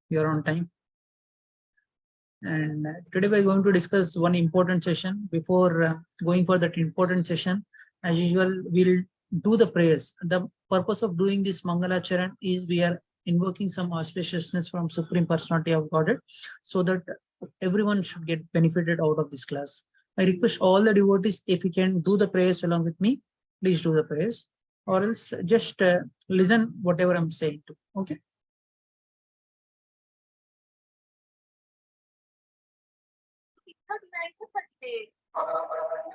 You are on time. And today we are going to discuss one important session. Before going for that important session, as usual, we'll do the prayers. The purpose of doing this Mangala Charan is we are invoking some auspiciousness from Supreme Personality of Godhead, so that everyone should get benefited out of this class. I request all the devotees, if you can do the prayers along with me, please do the prayers, or else just listen whatever I'm saying to. Okay.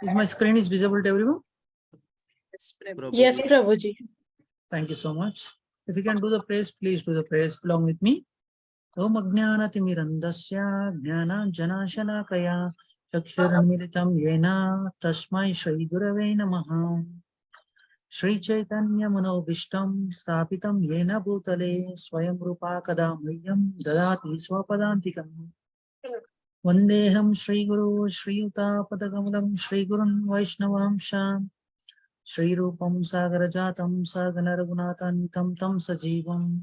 Is my screen is visible to everyone? Yes, Prabhuji. Thank you so much. If you can do the prayers, please do the prayers along with me. Om Ajnanatimirandasya Jnana Shalakaya Chakshuranmilitam Yena Tasmai Shri Gurave Namaha. Shri Chaitanya Manobishtam Stapitam Yena Bhutale Swayam Rupa Kadamriyam Dadati Swapadantikam. Vandeham Shri Guru Shri Yuta Padagamulam Shri Gurun Vaishnavam Sham Shri Rupam Sagarajatam Saganaragunatan Tam Tam Sajivam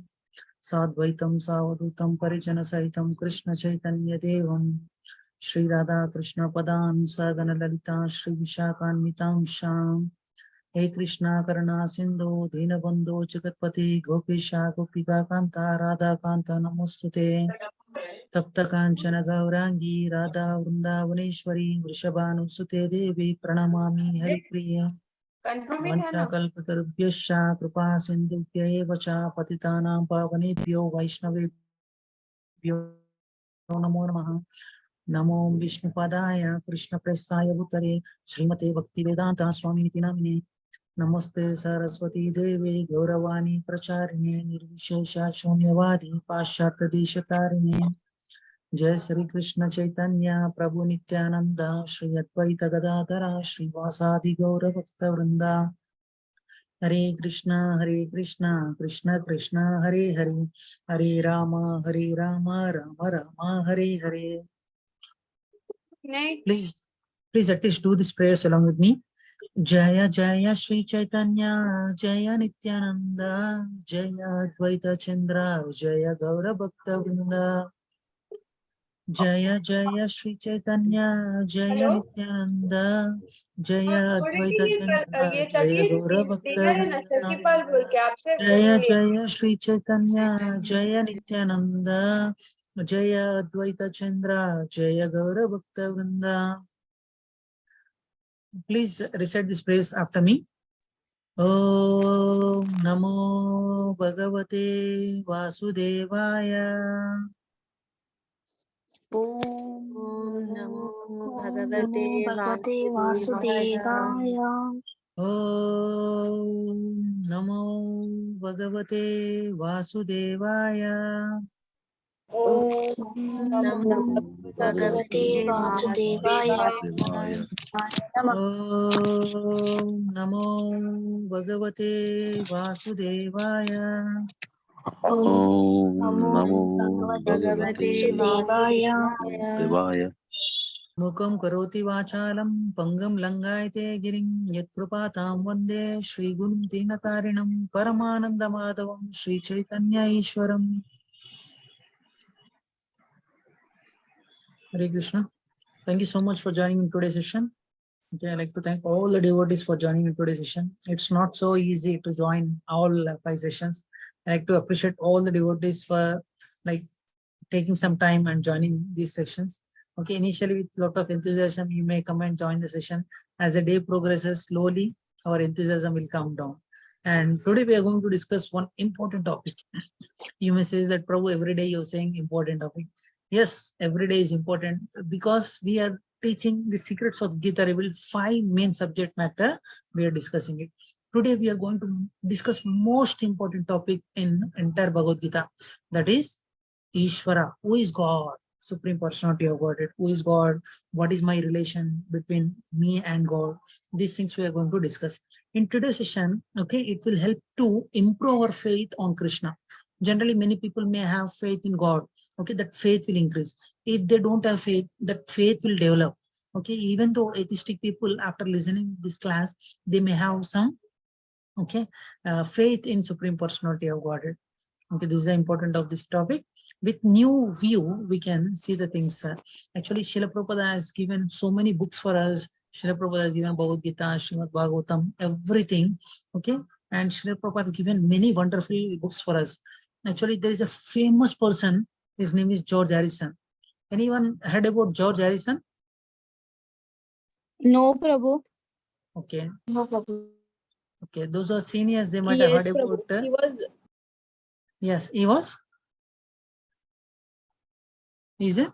Sadvaitam Savadutam Parijana Saitam Krishna Chaitanya Devam Shri Radha Krsna Padan Sagana Lalita Shri Vishakanitam Sham Hey Krishna Karana Sindhu Dinabandhu Jagatpati Gopisha Gopika Kanta Radha Kanta Namostute Tapta Kanchana Gaurangi Radha Vrindavaneshwari Vrishabhanusute Devi Pranamami Haripriya Vanchakalpatarubhyascha Kripa Sindhubhya eva cha Patitanam Pavanebhyo Vaishnavebhyo Namo Namaha. Namo Vishnupadaya Krishna Prasaya Bhutare Srimate Bhaktivedanta Swami Namine. Namaste Saraswati Devi Gauravani Pracharine Nirvishesha Shunyavadi Pascharta Deshatarine. Jai Sri Krishna Chaitanya Prabhu Nityananda Shri Advaita Gadadhara Shri Vasadi Gaura Bhakta Vrinda. Hare Krishna Krishna Krishna Hare Hare Hare Rama Rama Rama Hare Hare. Please at least do these prayers along with me. Jaya Jaya Shri Chaitanya Jaya Nityananda Jaya Advaita Chandra Jaya Gaura Bhakta Vrinda. Jaya Jaya Shri Chaitanya Jaya Nityananda Jaya Advaita Chandra Jaya Gaura Bhakta Vrinda. Jaya Jaya Shri Chaitanya Jaya Nityananda Jaya Advaita Chandra Jaya Gaura Bhakta Vrinda. Please recite this praise after me. Om Namo Bhagavate Vasudevaya. Om Namo Bhagavate Vasudevaya. Om Namo Bhagavate Vasudevaya. Om Namo Bhagavate Vasudevaya. Om Namo Bhagavate Vasudevaya. Om Namo Bhagavate Vasudevaya. Mukam karoti vachalam pangam langayate girim yatrupatam vande Shri Gunum Dinatarinam Paramananda Madhavam Shri Chaitanya Ishwaram. Hare Krishna. Thank you so much for joining in today's session. Okay, I'd like to thank all the devotees for joining in today's session. It's not so easy to join all 5 sessions. I'd like to appreciate all the devotees for taking some time and joining these sessions. Okay, initially with a lot of enthusiasm, you may come and join the session. As the day progresses, slowly our enthusiasm will come down. And today we are going to discuss one important topic. You may say that, Prabhu, every day you're saying important topic. Yes, every day is important because we are teaching the secrets of Gita revealed 5 main subject matter. We are discussing it. Today we are going to discuss most important topic in entire Bhagavad Gita. That is ISHWARA. Who is God? Supreme Personality of Godhead. Who is God? What is my relation between me and God? These things we are going to discuss. In today's session, okay, it will help to improve our faith on Krishna. Generally, many people may have faith in God. Okay, that faith will increase. If they don't have faith, that faith will develop. Okay, even though atheistic people, after listening to this class, they may have some faith in Supreme Personality of Godhead. Okay, this is the important of this topic. with new view, we can see the things. Actually, Srila Prabhupada has given so many books for us. Srila Prabhupada has given Bhagavad Gita, Srimad Bhagavatam, everything. Okay. And Srila Prabhupada has given many wonderful books for us. Actually, there is a famous person. His name is George Harrison. Anyone heard about George Harrison? No, Prabhu. Okay. No Prabhu. Okay. Those are seniors. They might have Yes, heard Prabhu. about. He was. Yes, he was. Is it?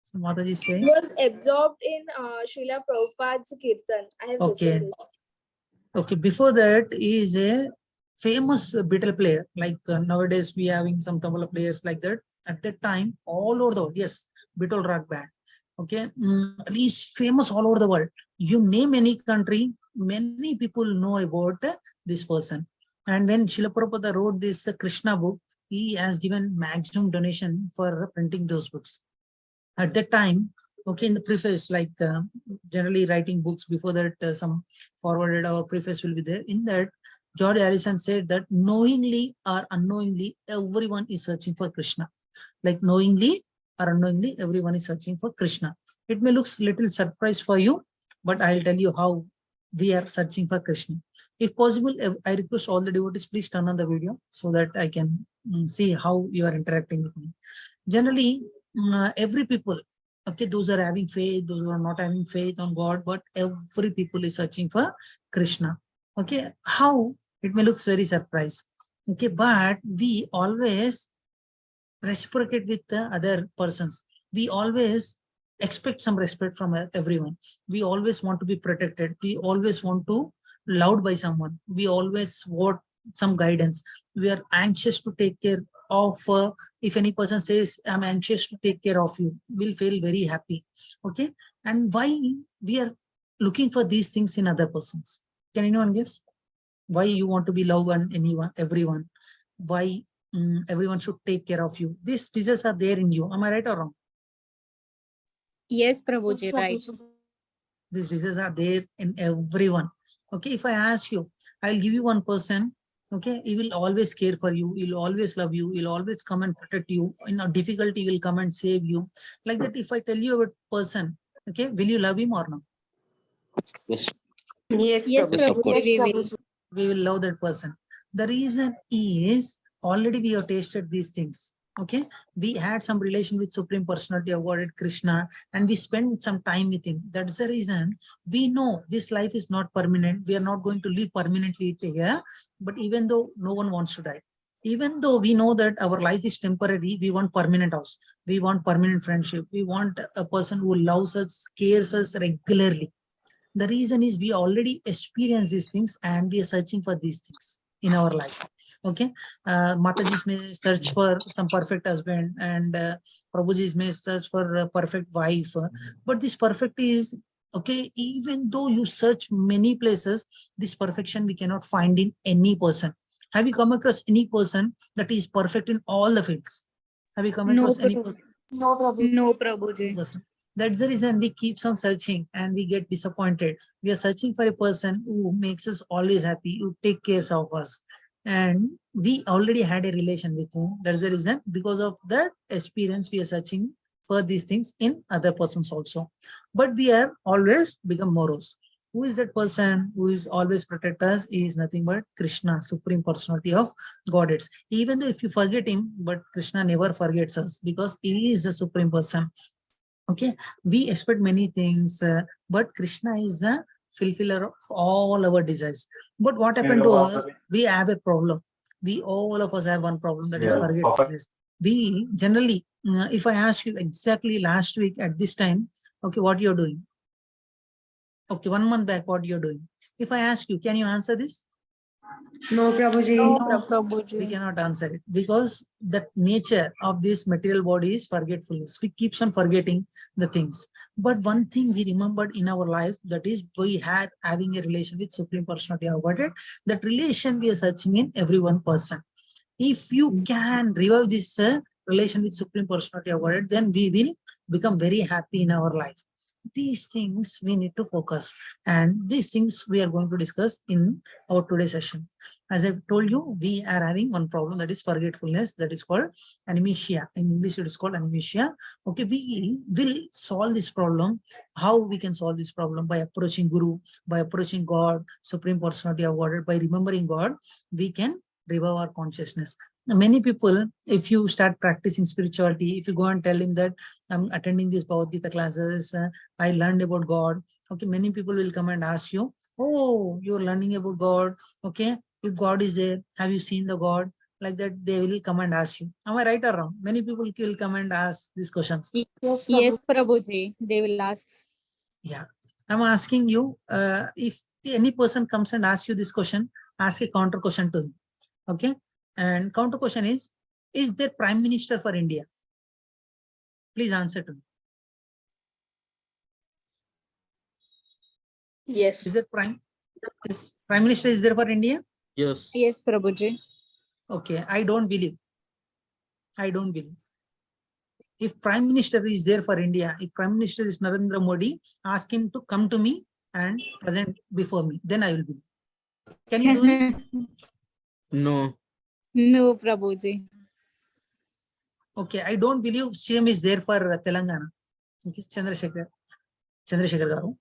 So Mataji is He saying. was absorbed in Srila Prabhupada's Kirtan. I have Okay. listened it. Okay. Before that, he is a famous Beatle player. Like nowadays, we having some tabla players like that. At that time, all over the world, yes, Beatle rock band. Okay, he's famous all over the world. You name any country, many people know about this person. And when Srila Prabhupada wrote this Krishna book, he has given maximum donation for printing those books. At that time, okay, in the preface, like generally writing books before that, some forwarded or preface will be there. In that, George Harrison said that knowingly or unknowingly, everyone is searching for Krishna. Like knowingly or unknowingly, everyone is searching for Krishna. It may look little surprise for you, but I'll tell you how we are searching for Krishna. If possible, I request all the devotees, please turn on the video so that I can see how you are interacting with me. Generally, every people, okay, those are having faith, those who are not having faith on God, but every people is searching for Krishna. Okay, how? It may look very surprise. Okay, but we always reciprocate with the other persons. We always expect some respect from everyone. We always want to be protected. We always want to loved by someone. We always want some guidance. We are anxious to take care of, if any person says, I'm anxious to take care of you, we'll feel very happy. Okay. And why we are looking for these things in other persons? Can anyone guess? Why you want to be loved and anyone, everyone? Why everyone should take care of you? These desires are there in you. Am I right or wrong? Yes, Prabhuji, right. These desires are there in everyone. Okay, if I ask you, I'll give you one person. Okay, he will always care for you. He'll always love you. He'll always come and protect you. In a difficulty, he will come and save you. Like that, if I tell you about person, okay, will you love him or not? Yes. Yes, Yes, Prabhuji, Prabhuji. we will. We will love that person. The reason is already we have tasted these things. Okay, we had some relation with Supreme Personality of Godhead Krishna, and we spent some time with him. That's the reason we know this life is not permanent. We are not going to live permanently here. But even though no one wants to die, even though we know that our life is temporary, we want permanent house. We want permanent friendship. We want a person who loves us, cares us regularly. The reason is we already experience these things and we are searching for these things in our life. Okay, Matajis may search for some perfect husband, and Prabhujis may search for a perfect wife, but this perfect is, okay, even though you search many places, this perfection we cannot find in any person. Have you come across any person that is perfect in all the fields? Have you come No, across any Prabhu. person? No Prabhu. No, Prabhuji. Person? That's the reason we keep on searching and we get disappointed. We are searching for a person who makes us always happy, who take care of us. And we already had a relation with him. That's the reason, because of that experience, we are searching for these things in other persons also. But we are always become morose. Who is that person who is always protect us? He is nothing but Krishna, Supreme Personality of Godhead. Even though if you forget him, but Krishna never forgets us because he is the Supreme Person. Okay, we expect many things, but Krishna is the fulfiller of all our desires. But what happened to us? We have a problem. We all of us have one problem, that is forgetfulness. We generally, if I ask you exactly last week at this time, okay, what you're doing? Okay, 1 month back, what you're doing? If I ask you, can you answer this? No, Prabhuji. No, No, Prabhuji. we cannot answer it because the nature of this material body is forgetfulness. We keep on forgetting the things. But one thing we remembered in our life, that is we had having a relation with Supreme Personality of Godhead. That relation we are searching in every one person. If you can revive this relation with Supreme Personality of Godhead, then we will become very happy in our life. These things we need to focus, and these things we are going to discuss in our today's session. As I've told you, we are having one problem, that is forgetfulness, that is called amnesia. In English, it is called amnesia. Okay, we will solve this problem. How we can solve this problem? By approaching Guru, by approaching God, Supreme Personality of Godhead, by remembering God, we can revive our consciousness. Many people, if you start practicing spirituality, if you go and tell him that I'm attending these Bhagavad Gita classes, I learned about God. Okay, many people will come and ask you, oh, you're learning about God. Okay, if God is there, have you seen the God? Like that, they will come and ask you. Am I right or wrong? Many people will come and ask these questions. Yes, Yes, Prabhu. Prabhuji, they will ask. Yeah, I'm asking you, if any person comes and asks you this question, ask a counter question to him. Okay, and counter question is there Prime Minister for India? Please answer to me. Yes. Is there Prime Minister is there for India? Yes. Yes, Prabhuji. Okay, I don't believe. I don't believe. If Prime Minister is there for India, if Prime Minister is Narendra Modi, ask him to come to me and present before me, then I will believe. Can you do it? No. No, Prabhuji. Okay, I don't believe CM is there for Telangana. Okay, Chandrasekhar Garu.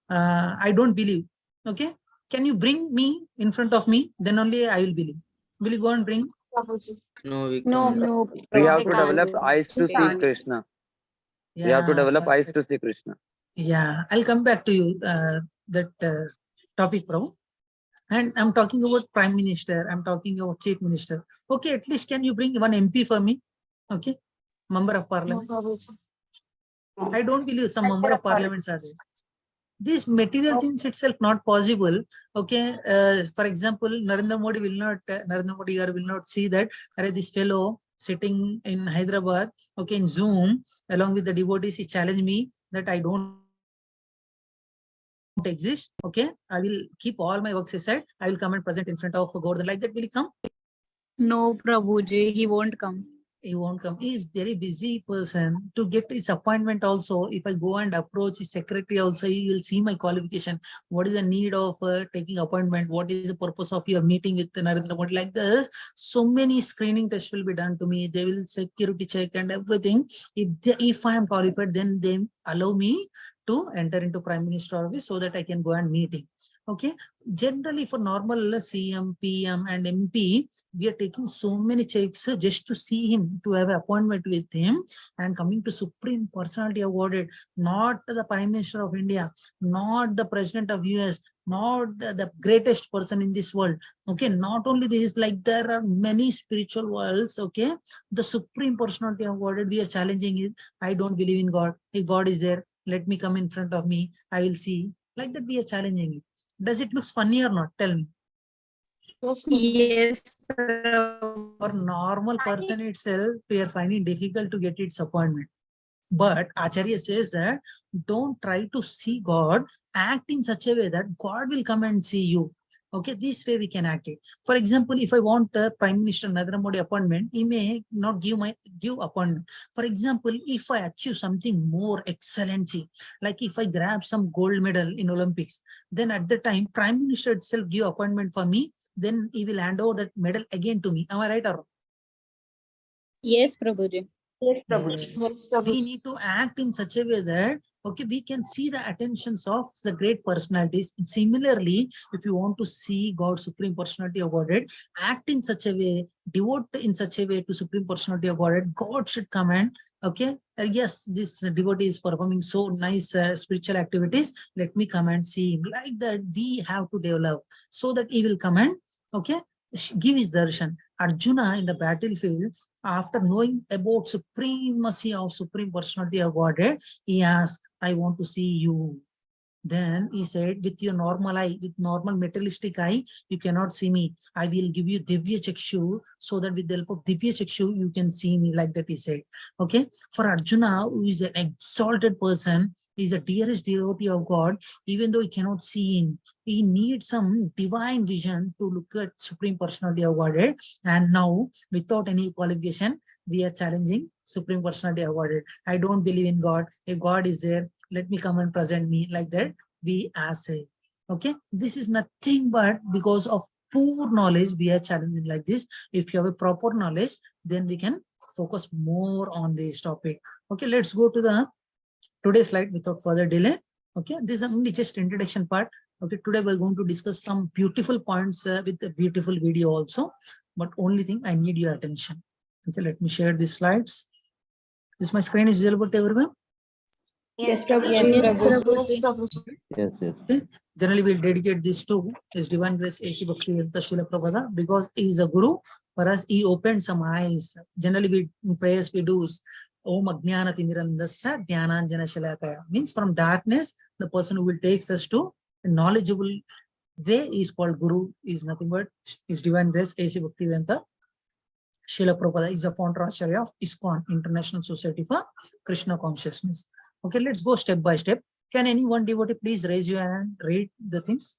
I don't believe. Okay, can you bring me in front of me? Then only I will believe. Will you go and bring? Prabhuji. No, we No, can't. No, We have Prabhuji. to develop eyes to see can't. Krishna. We Yeah, have to develop eyes perfect. to see Krishna. Yeah, I'll come back to you that topic, Prabhu. And I'm talking about Prime Minister. I'm talking about Chief Minister. Okay, at least can you bring one MP for me? Okay, Member of No, Parliament. Prabhuji. I don't believe some Member of Parliaments are there. These material things itself not possible. Okay, for example, Narendra Modi will not see that this fellow sitting in Hyderabad, okay, in Zoom along with the devotees, he challenged me that I don't exist. Okay, I will keep all my works aside. I will come and present in front of Govardhan. Like that, will he come? No, Prabhuji, he won't come. He won't come. He is very busy person. To get his appointment also, if I go and approach his secretary also, he will see my qualification. What is the need of taking appointment? What is the purpose of your meeting with Narendra Modi? Like this, so many screening tests will be done to me. They will security check and everything. If I am qualified, then they allow me to enter into Prime Minister office so that I can go and meet him. Okay. Generally, for normal CM, PM, and MP, we are taking so many checks just to see him, to have an appointment with him. And coming to Supreme Personality Awarded, not the Prime Minister of India, not the President of US, not the greatest person in this world. Okay, not only this, like there are many spiritual worlds. Okay, the Supreme Personality Awarded, we are challenging it. I don't believe in God. If God is there, let me come in front of me. I will see. Like that, we are challenging it. Does it look funny or not? Tell me. Yes, Prabhuji. Yes, Prabhuji. For normal person itself, we are finding difficult to get its appointment. But Acharya says that don't try to see God, act in such a way that God will come and see you. Okay, this way we can act it. For example, if I want Prime Minister Narendra Modi appointment, he may not give appointment. For example, if I achieve something more excellency, like if I grab some gold medal in Olympics, then at the time Prime Minister itself give appointment for me, then he will hand over that medal again to me. Am I right or wrong? Yes, Prabhuji. Yes, Prabhuji. Yes, We Prabhuji. need to act in such a way that, okay, we can see the attentions of the great personalities. And similarly, if you want to see God, Supreme Personality Awarded, act in such a way, devote in such a way to Supreme Personality Awarded, God should come and, okay, yes, this devotee is performing so nice spiritual activities. Let me come and see him. Like that, we have to develop so that he will come and, okay, give his darshan. Arjuna in the battlefield, after knowing about supremacy of Supreme Personality of Godhead, he asked, I want to see you. Then he said, with your normal eye, with normal materialistic eye, you cannot see me. I will give you Divya Chakshu, so that with the help of Divya Chakshu, you can see me. Like that he said. Okay. For Arjuna, who is an exalted person, he is a dearest devotee of God, even though he cannot see him, he needs some divine vision to look at Supreme Personality of Godhead. And now, without any qualification, we are challenging Supreme Personality of Godhead. I don't believe in God. If God is there, let me come and present me, like that we assay. Okay, this is nothing but because of poor knowledge we are challenging like this. If you have a proper knowledge, then we can focus more on this topic. Okay, let's go to the today's slide without further delay. Okay, this is only just introduction part. Okay, today we're going to discuss some beautiful points with a beautiful video also, but only thing I need your attention. Okay, let me share these slides. This my screen is visible to everyone? Yes, Prabhuji. Yes, Prabhuji. Prabhuji. Yes, yes. Okay. Generally, we'll dedicate this to His Divine Grace A.C. Bhaktivedanta Srila Prabhupada, because he is a guru. For us, he opened some eyes. Generally, we in prayers we do is Om Ajnana Timirandasya Jnananjana Shalakaya. Means from darkness, the person who will take us to a knowledgeable way is called Guru, is nothing but His Divine Grace A.C. Bhaktivedanta Srila Prabhupada is a founder Acharya of iskcon, International Society for Krishna Consciousness. Okay, let's go step by step. Can any one devotee please raise your hand and read the things?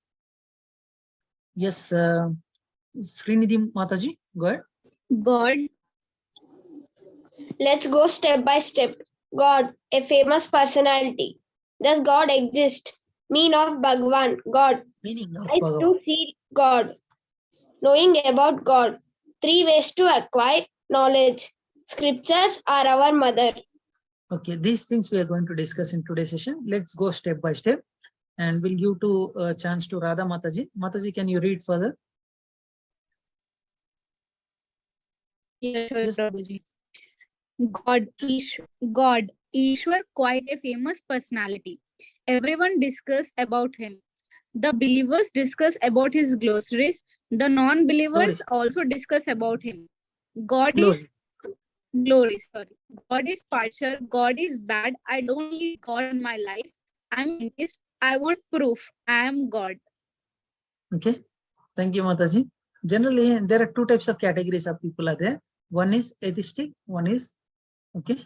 Yes, Srinidhi Mataji, go ahead. God, Let's go step by step. God, a famous personality. Does God exist? Mean of Bhagavan, God. Meaning of Eyes Bhagavan. to see God. Knowing about God. 3 ways to acquire knowledge. Scriptures are our mother. Okay, these things we are going to discuss in today's session. Let's go step by step, and we'll give to chance to Radha Mataji. Mataji, can you read further? yes, sure, Yes. Prabhuji. God, Ishwar, quite a famous personality. Everyone discuss about him. The believers discuss about his glossaries. The non-believers Glories. also discuss about him. God Glory. is glory, sorry. God is partial. God is bad. I don't need God in my life. I'm atheist. I want proof. I am God. Okay, thank you, Mataji. Generally, there are two types of categories of people are there. One is atheistic, one is, okay,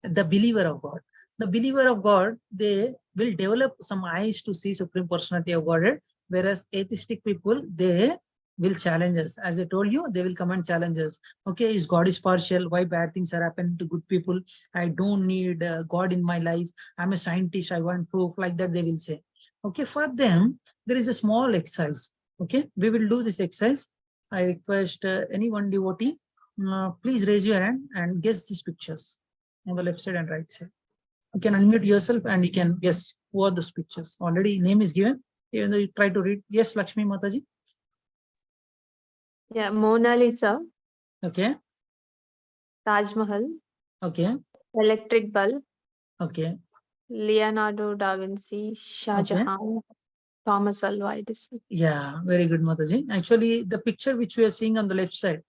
the believer of God. The believer of God, they will develop some eyes to see Supreme Personality of Godhead, whereas atheistic people, they will challenge us. As I told you, they will come and challenge us. Okay, is God is partial? Why bad things are happening to good people? I don't need God in my life. I'm a scientist. I want proof. Like that, they will say. Okay, for them, there is a small exercise. Okay, we will do this exercise. I request any one devotee, please raise your hand and guess these pictures on the left side and right side. You can unmute yourself and you can guess who are those pictures. Already name is given, even though you try to read. Yes, Lakshmi Mataji. Yeah, Mona Lisa, Okay, Taj Mahal, okay, electric bulb, okay, Leonardo da Vinci, Shah okay. Jahan, Thomas Alva Edison. Yeah, very good, Mataji. Actually, the picture which we are seeing on the left side,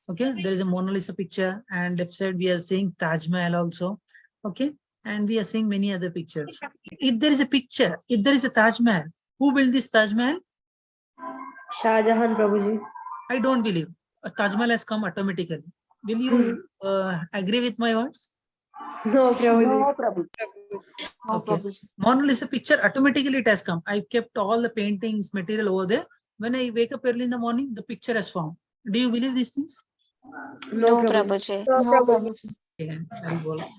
okay, there is a Mona Lisa picture, and left side we are seeing Taj Mahal also. Okay, and we are seeing many other pictures. If there is a picture, if there is a Taj Mahal, who built this Taj Mahal? Shah Jahan, Prabhuji. I don't believe. A Taj Mahal has come automatically. Will you agree with my words? No, Prabhuji. Okay. Mona Lisa picture, automatically it has come. I kept all the paintings, material over there. When I wake up early in the morning, the picture has formed. Do you believe these things? No, Prabhuji. No, Prabhuji. Okay,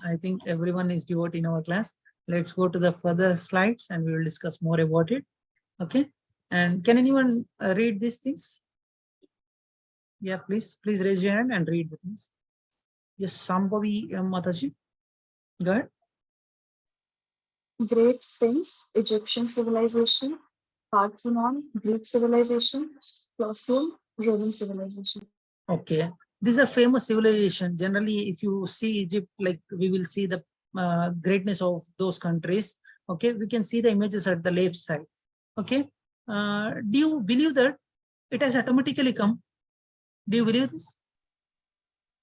I think everyone is devotee in our class. Let's go to the further slides and we will discuss more about it. Okay. And can anyone read these things? Yeah, please raise your hand and read the things. Yes, Sambhavi Mataji. Go ahead. Great Sphinx, Egyptian civilization, Parthenon, Greek civilization, Colosseum, Roman civilization. Okay, these are famous civilization. Generally, if you see Egypt, like we will see the greatness of those countries. Okay, we can see the images at the left side. Okay, do you believe that it has automatically come? Do you believe this?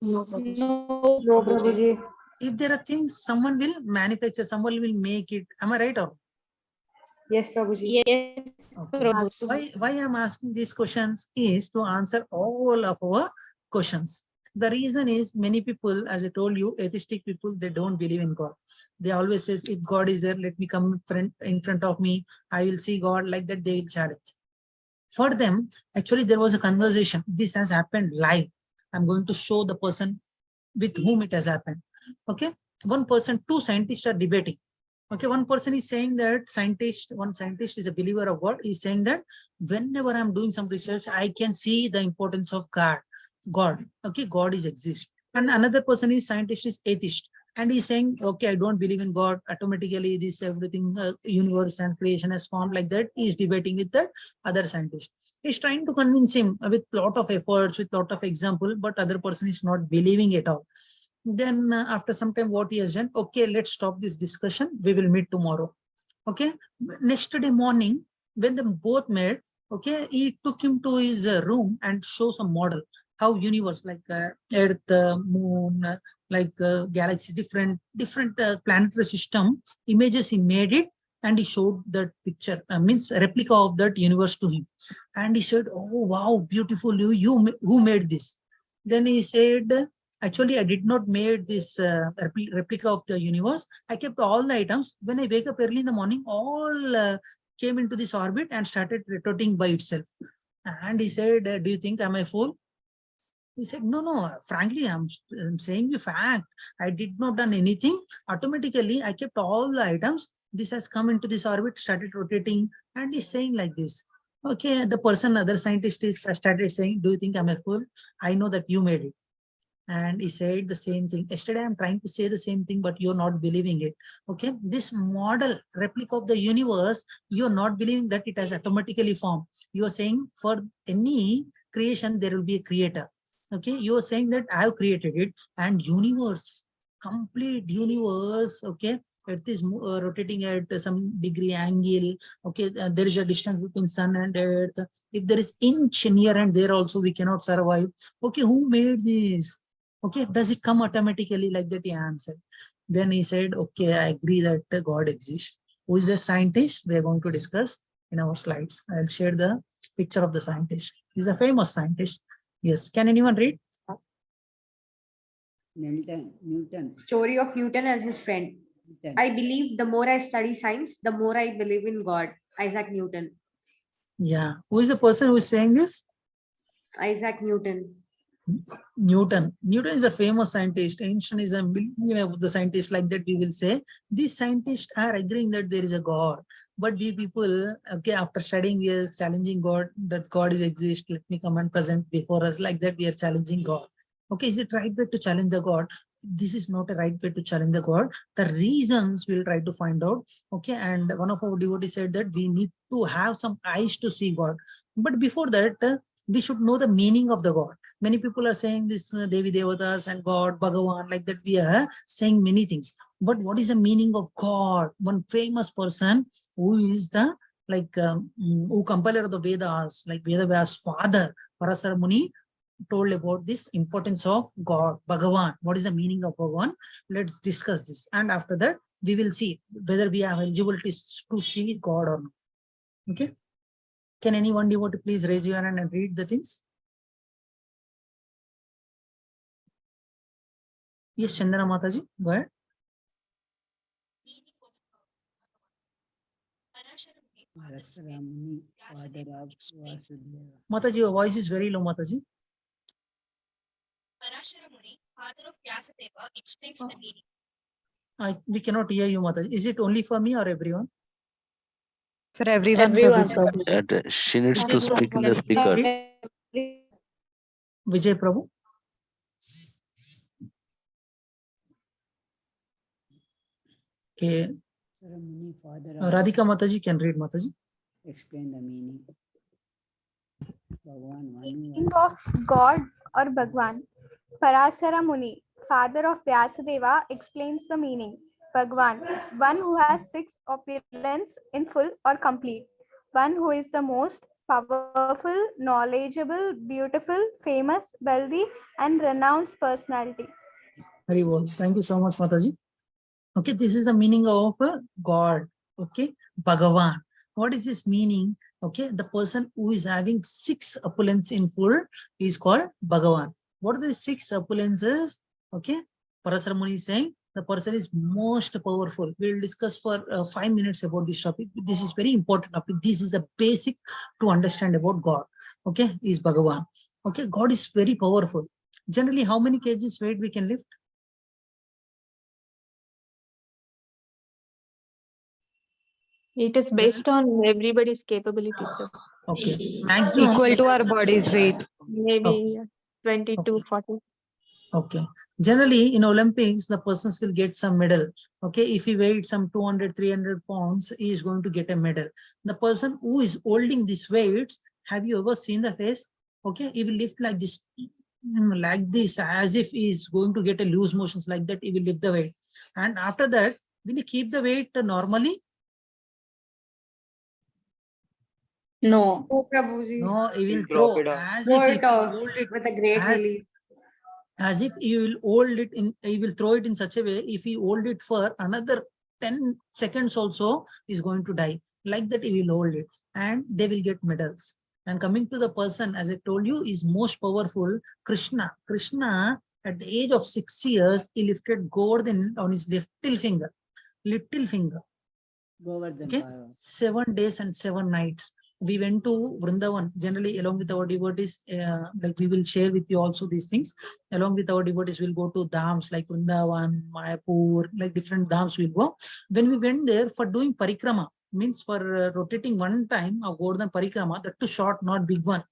No, Prabhuji. No, No, Prabhuji. Prabhuji. If there are things, someone will manufacture, someone will make it. Am I right or? Yes, Prabhuji. Yes, Okay. Prabhuji. Absolutely. Why I'm asking these questions is to answer all of our questions. The reason is many people, as I told you, atheistic people, they don't believe in God. They always says, if God is there, let me come in front of me. I will see God. Like that, they will challenge. For them, actually, there was a conversation. This has happened live. I'm going to show the person with whom it has happened. Okay. One person, two scientists are debating. Okay, one person is saying that one scientist is a believer of God. He's saying that whenever I'm doing some research, I can see the importance of God. Okay, God is exist. And another person is scientist is atheist, and he's saying, okay, I don't believe in God. Automatically, this everything, universe and creation has formed like that. He is debating with that other scientist. He's trying to convince him with lot of efforts, with lot of example, but other person is not believing at all. Then after some time, what he has done, okay, let's stop this discussion. We will meet tomorrow. Okay. Next day morning, when they both met, okay, he took him to his room and show some model, how universe like Earth, Moon, galaxy, different planetary system images he made it, and he showed that picture, means a replica of that universe to him. And he said, oh wow, beautiful, who made this? Then he said, actually, I did not made this replica of the universe. I kept all the items. When I wake up early in the morning, all came into this orbit and started rotating by itself. And he said, do you think I'm a fool? He said, no, frankly, I'm saying the fact. I did not done anything. Automatically, I kept all the items. This has come into this orbit, started rotating, and he's saying like this. Okay, the person, other scientist is started saying, do you think I'm a fool? I know that you made it. And he said the same thing. Yesterday, I'm trying to say the same thing, but you're not believing it. Okay, this model replica of the universe, you're not believing that it has automatically formed. You're saying for any creation, there will be a creator. Okay, you're saying that I have created it, and universe, complete universe, okay, Earth is rotating at some degree angle. Okay, there is a distance between sun and earth. If there is inch near and there also, we cannot survive. Okay, who made this? Okay, does it come automatically like that? He answered. Then he said, okay, I agree that God exists. Who is the scientist? We are going to discuss in our slides. I'll share the picture of the scientist. He's a famous scientist. Yes, can anyone read? Newton. Story of Newton and his friend. I believe the more I study science, the more I believe in God. Isaac Newton. Yeah, who is the person who is saying this? Isaac Newton. Newton is a famous scientist. Einstein is a millionaire of the scientist, like that we will say. These scientists are agreeing that there is a God. But we people, okay, after studying, we are challenging God, that God is exist. Let me come and present before us, like that we are challenging God. Okay, is it right way to challenge the God? This is not a right way to challenge the God. The reasons we'll try to find out. Okay, and one of our devotees said that we need to have some eyes to see God. But before that, we should know the meaning of the God. Many people are saying this Devi Devatas and God, Bhagavan, like that we are saying many things. But what is the meaning of God? One famous person who is the who compiler of the Vedas, like Vedavyas father, Parasara Muni, told about this importance of God, Bhagavan. What is the meaning of Bhagavan? Let's discuss this. And after that, we will see whether we have eligibility to see God or not. Okay. Can anyone devotee please raise your hand and read the things? Yes, Chandana Mataji, go ahead. Mataji, your voice is very low, Mataji. Father of Vyasadeva, explains the meaning. We cannot hear you, Mataji. Is it only for me or everyone? For everyone. She needs to speak in the speaker. Vijay Prabhu. Okay. Radhika Mataji can read, Mataji. Explain the meaning. Meaning of God or Bhagwan. Parasara Muni, father of Vyasadeva, explains the meaning. Bhagwan, one who has 6 opulence in full or complete. One who is the most powerful, knowledgeable, beautiful, famous, wealthy, and renounced personality. Very well. Thank you so much, Mataji. Okay, this is the meaning of God. Okay, Bhagavan. What is this meaning? Okay, the person who is having 6 opulence in full is called Bhagavan. What are the 6 opulences? Okay, Parasara Muni is saying the person is most powerful. We'll discuss for 5 minutes about this topic. This is very important topic. This is the basic to understand about God. Okay, is Bhagavan. Okay, God is very powerful. Generally, how many kgs weight we can lift? It is based on everybody's capabilities, sir. Okay, maximum. Equal to our body's weight. Maybe 20 to Okay. 40. Okay. Generally, in Olympics, the persons will get some medal. Okay. If he weighed some 200, 300 pounds, he is going to get a medal. The person who is holding these weights, have you ever seen the face? Okay. He will lift like this, as if he is going to get a loose motions like that. He will lift the weight. And after that, will he keep the weight normally? No. Oh, Prabhuji. No, he will Drop throw it down. as Throw if he it off hold it with a great as, relief. as if he will hold it in, he will throw it in such a way, if he hold it for another 10 seconds also, is going to die. Like that, he will hold it and they will get medals. And coming to the person, as I told you, is most powerful, Krishna. Krishna, at the age of 6 years, he lifted Govardhan on his little finger. Govardhan. Okay, 7 days and 7 nights. We went to Vrindavan, generally along with our devotees, like we will share with you also these things. Along with our devotees, we'll go to dhams like Vrindavan, Mayapur, like different dhams we'll go. When we went there for doing parikrama, means for rotating one time of Govardhan parikrama, that too short, not big one.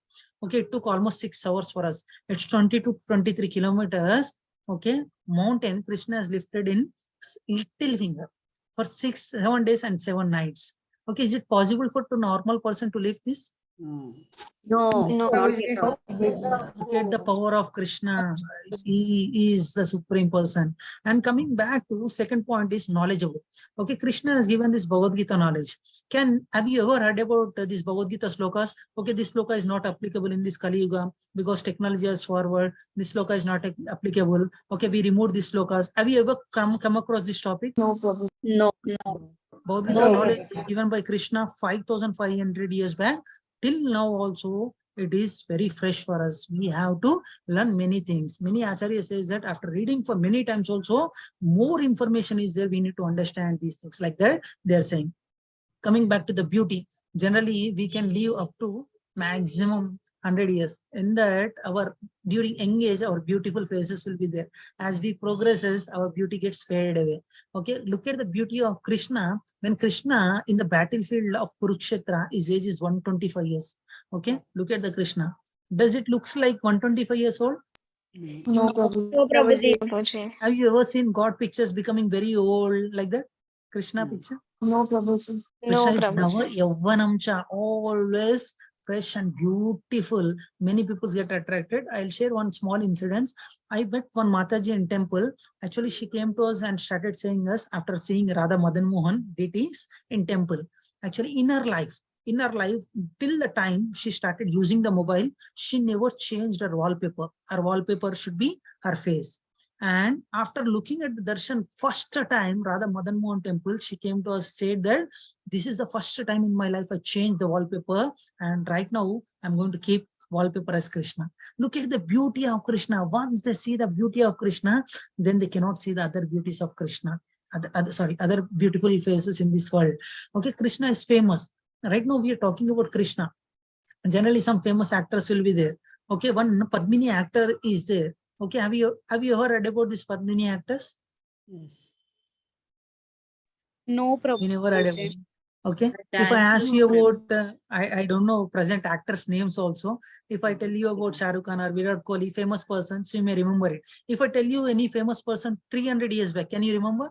Okay, it took almost 6 hours for us. It's 20 to 23 kilometers. Okay, mountain Krishna has lifted in little finger for 7 days and 7 nights. Okay, is it possible for a normal person to lift this? No. No, This is Prabhuji, no. Look at the power of Krishna. He is the supreme person. And coming back to second point is knowledgeable. Okay, Krishna has given this Bhagavad Gita knowledge. Have you ever heard about this Bhagavad Gita slokas? Okay, this sloka is not applicable in this Kali Yuga because technology is forward. This sloka is not applicable. Okay, we removed these slokas. Have you ever come across this topic? No problem. No. Bhagavad Gita knowledge is given by Krishna 5,500 years back. Till now also, it is very fresh for us. We have to learn many things. Many Acharya says that after reading for many times also, more information is there. We need to understand these things like that. They are saying. Coming back to the beauty, generally we can live up to maximum 100 years. In that, during young age, our beautiful faces will be there. As we progresses, our beauty gets faded away. Okay, look at the beauty of Krishna. When Krishna in the battlefield of Kurukshetra, his age is 125 years. Okay, look at the Krishna. Does it looks like 125 years old? No problem. No, Prabhuji. Have you ever seen God pictures becoming very old like that? Krishna picture? No problem. Krishna is Nava Yavanamcha, always fresh and beautiful. Many people get attracted. I'll share one small incident. I met one Mataji in temple. Actually, she came to us and started saying us after seeing Radha Madan Mohan deities in temple. Actually, in her life, till the time she started using the mobile, she never changed her wallpaper. Her wallpaper should be her face. And after looking at the darshan first time, Radha Madan Mohan temple, she came to us, said that this is the first time in my life I changed the wallpaper, and right now I'm going to keep wallpaper as Krishna. Look at the beauty of Krishna. Once they see the beauty of Krishna, then they cannot see the other beauties of Krishna. Other beautiful faces in this world. Okay, Krishna is famous. Right now we are talking about Krishna. Generally, some famous actors will be there. Okay, one Padmini actor is there. Okay, have you ever read about this Padmini actors? Yes. No, We never read about Prabhuji. it. Okay, if I ask you about, I don't know present actors' names also. If I tell you about Shah Rukh Khan or Virat Kohli, famous persons, you may remember it. If I tell you any famous person 300 years back, can you remember?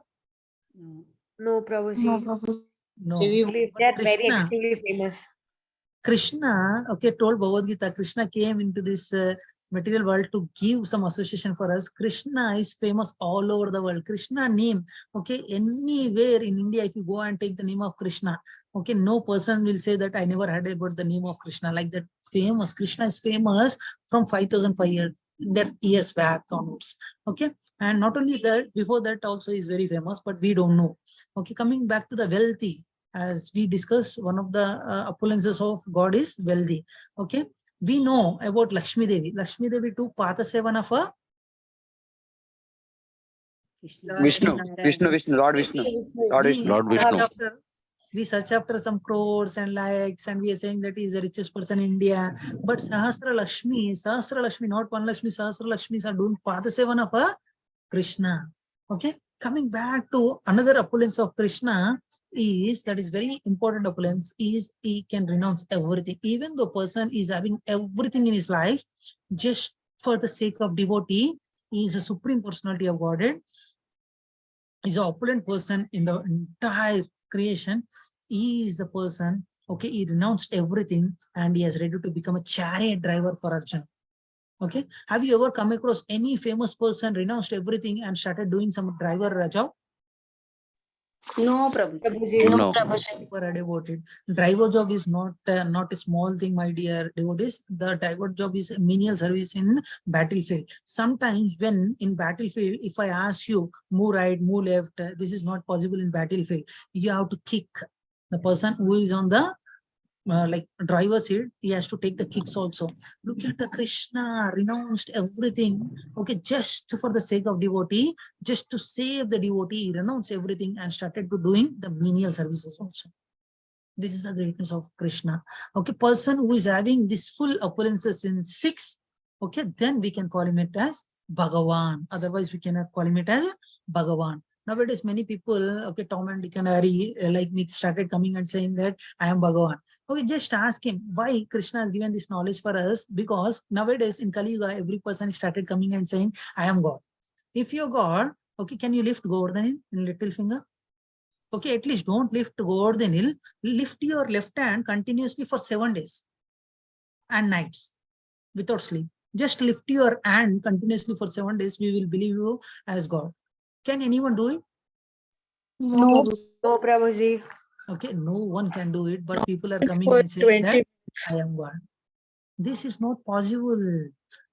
No. No, Prabhuji. No problem. No. They're very extremely famous. Krishna, okay, told Bhagavad Gita, Krishna came into this material world to give some association for us. Krishna is famous all over the world. Krishna name, okay, anywhere in India, if you go and take the name of Krishna, okay, no person will say that I never heard about the name of Krishna. Like that, famous. Krishna is famous from 5,500 years back onwards. Okay, and not only that, before that also is very famous, but we don't know. Okay, coming back to the wealthy. As we discussed, one of the opulences of God is wealthy. Okay, we know about Lakshmi Devi. Lakshmi Devi took Pata Sevana for Vishnu, Lord Vishnu. We search after some crores and likes, and we are saying that he is the richest person in India. But Sahasra Lakshmi, not one Lakshmi, Sahasra Lakshmis are doing Pata Sevana for Krishna. Okay, Coming back to another opulence of Krishna is, that is very important opulence, is he can renounce everything. Even though person is having everything in his life, just for the sake of devotee, he is a supreme personality of Godhead. Is an opulent person in the entire creation. He is the person, okay, he renounced everything and he is ready to become a chariot driver for Arjuna. Okay, have you ever come across any famous person renounced everything and started doing some driver job? No, Prabhuji. No. Super devoted. Driver job is not a small thing, my dear devotees. The driver job is a menial service in battlefield. Sometimes when in battlefield, if I ask you move right, move left, this is not possible in battlefield. You have to kick the person who is on the like driver seat. He has to take the kicks also. Look at the Krishna renounced everything, okay, just for the sake of devotee, just to save the devotee. He renounced everything and started to doing the menial services also. This is the greatness of Krishna. Okay, person who is having this full opulences in 6, okay, then we can call him it as Bhagavan. Otherwise we cannot call him it as Bhagavan. Nowadays, many people, okay, Tom and Dick and Harry, like me, started coming and saying that I am Bhagavan. Okay, just ask him why Krishna has given this knowledge for us. Because nowadays in Kali Yuga, every person started coming and saying, I am God. If you're God, okay, can you lift Govardhan in little finger? Okay, at least don't lift Govardhan hill. Lift your left hand continuously for 7 days and nights without sleep. Just lift your hand continuously for 7 days. We will believe you as God. Can anyone do it? No. No, Prabhuji. Okay, no one can do it, but people are coming and saying that I am God. This is not possible.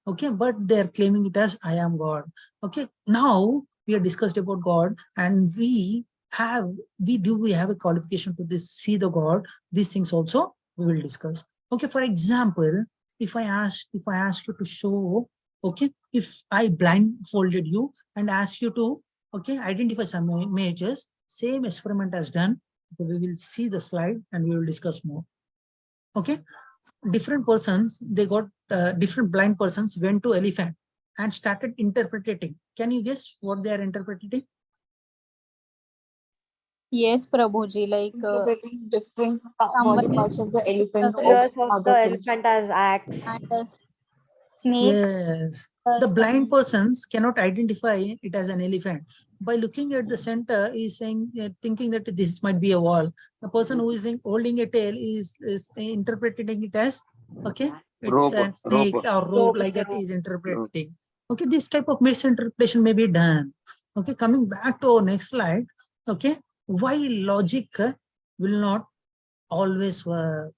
Okay, but they are claiming it as I am God. Okay, now we have discussed about God, and we have a qualification to this, see the God. These things also we will discuss. Okay, for example, if I ask you to show, okay, if I blindfolded you and ask you to, okay, identify some images, same experiment as done. We will see the slide and we will discuss more. Okay, different persons, they got different blind persons went to elephant and started interpreting. Can you guess what they are interpreting? Yes, Prabhuji, like different somebody body parts of the elephant Fingers as of the other things. elephant as axe. and a snake. Yes, the blind persons cannot identify it as an elephant. By looking at the center, is saying, thinking that this might be a wall. The person who is holding a tail is interpreting it as, okay, it's a snake or rope, like that is interpreting. Okay, this type of misinterpretation may be done. Okay, coming back to our next slide. Okay, why logic will not always work?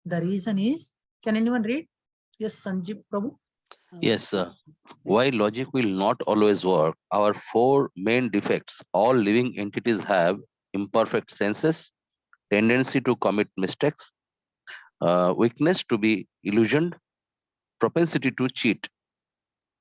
The reason is, can anyone read? Yes, Sanjeev Prabhu. Yes, sir. Why logic will not always work? Our 4 main defects. All living entities have imperfect senses, tendency to commit mistakes, weakness to be illusioned, propensity to cheat.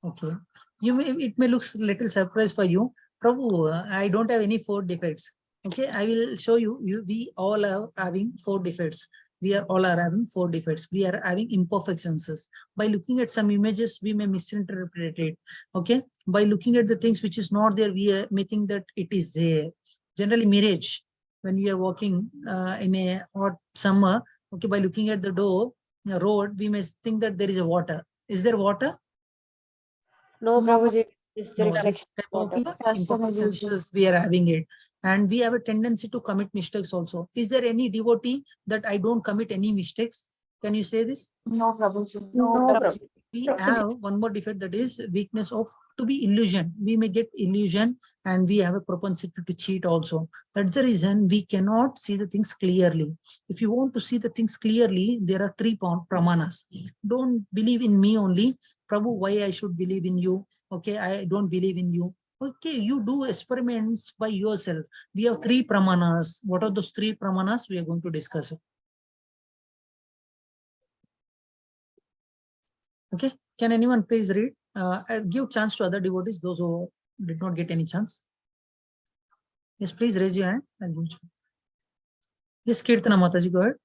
Okay, it may look little surprise for you, Prabhu. I don't have any 4 defects. Okay, I will show you. We all are having 4 defects. We are all having 4 defects. We are having imperfect senses. By looking at some images, we may misinterpret it. Okay, by looking at the things which is not there, we may think that it is there. Generally, mirage. When we are walking in a hot summer, okay, by looking at the road, we may think that there is a water. Is there water? No, Prabhuji. It's the No, this reflection. type of Just an imperfect illusion. senses we are having it, and we have a tendency to commit mistakes also. Is there any devotee that I don't commit any mistakes? Can you say this? No, Prabhuji. No, Prabhuji. We have one more defect, that is weakness of to be illusion. We may get illusion, and we have a propensity to cheat also. That's the reason we cannot see the things clearly. If you want to see the things clearly, there are 3 pramanas. Don't believe in me only. Prabhu, why I should believe in you? Okay, I don't believe in you. Okay, you do experiments by yourself. We have 3 pramanas. What are those 3 pramanas? We are going to discuss it. Okay, can anyone please read? I'll give chance to other devotees, those who did not get any chance. Yes, please raise your hand. Yes, Kirtana Mataji, go ahead.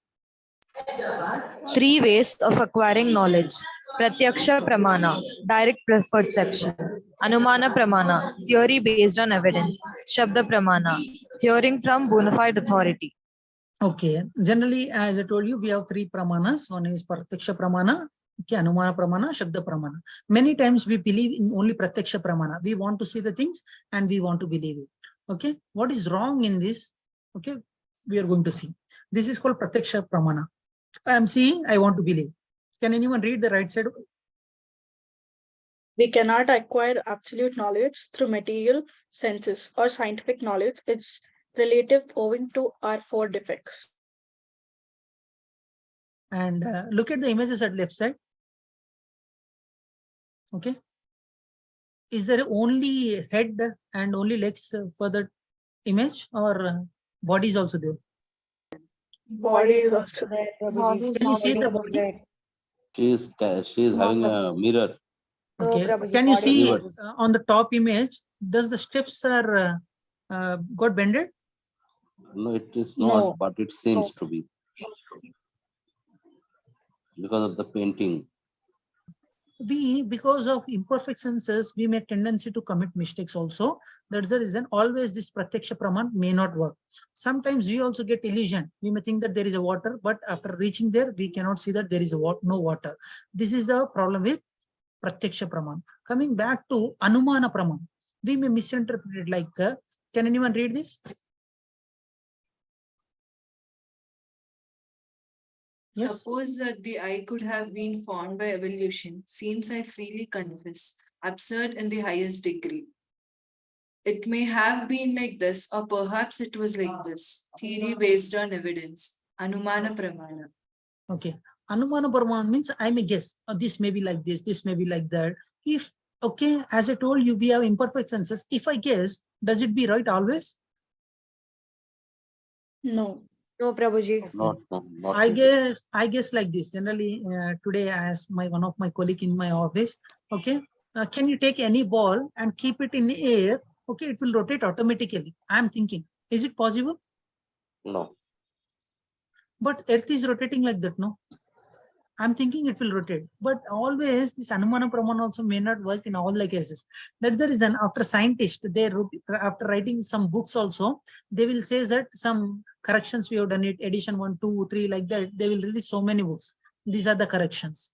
3 ways of acquiring knowledge. Pratyaksha Pramana, direct perception. Anumana Pramana, theory based on evidence. Shabda Pramana, hearing from bona fide authority. Okay, generally, as I told you, we have three pramanas. One is Pratyaksha Pramana, okay, Anumana Pramana, Shabda Pramana. Many times we believe in only Pratyaksha Pramana. We want to see the things and we want to believe it. Okay, what is wrong in this? Okay, we are going to see. This is called Pratyaksha Pramana. I am seeing, I want to believe. Can anyone read the right side? We cannot acquire absolute knowledge through material senses or scientific knowledge. It's relative owing to our four defects. And look at the images at left side. Okay. Is there only head and only legs for the image, or body is also there? Body is also there. Can you see the body? She is having a mirror. Okay. Can you see on the top image, does the steps are got bended? No, it is not, but it seems to be. Because of the painting. Because of imperfect senses, we may tendency to commit mistakes also. That's the reason always this Pratyaksha Praman may not work. Sometimes we also get illusion. We may think that there is a water, but after reaching there, we cannot see that there is no water. This is the problem with Pratyaksha Praman. Coming back to Anumana Praman, we may misinterpret it like, can anyone read this? Yes. Suppose that the I could have been formed by evolution, seems I freely confess, absurd in the highest degree. It may have been like this, or perhaps it was like this. Theory based on evidence. Anumana Pramana. Okay. Anumana Pramana means I may guess, oh, this may be like this may be like that. If, okay, as I told you, we have imperfect senses. If I guess, does it be right always? No. No, Prabhuji. Not I guess like this. Generally, today I asked one of my colleague in my office, okay, can you take any ball and keep it in the air? Okay, it will rotate automatically. I'm thinking, is it possible? No. But Earth is rotating like that, no? I'm thinking it will rotate, but always this Anumana Pramana also may not work in all the cases. That's the reason after scientists, after writing some books also, they will say that some corrections we have done it, edition 1, 2, 3, like that, they will release so many books. These are the corrections.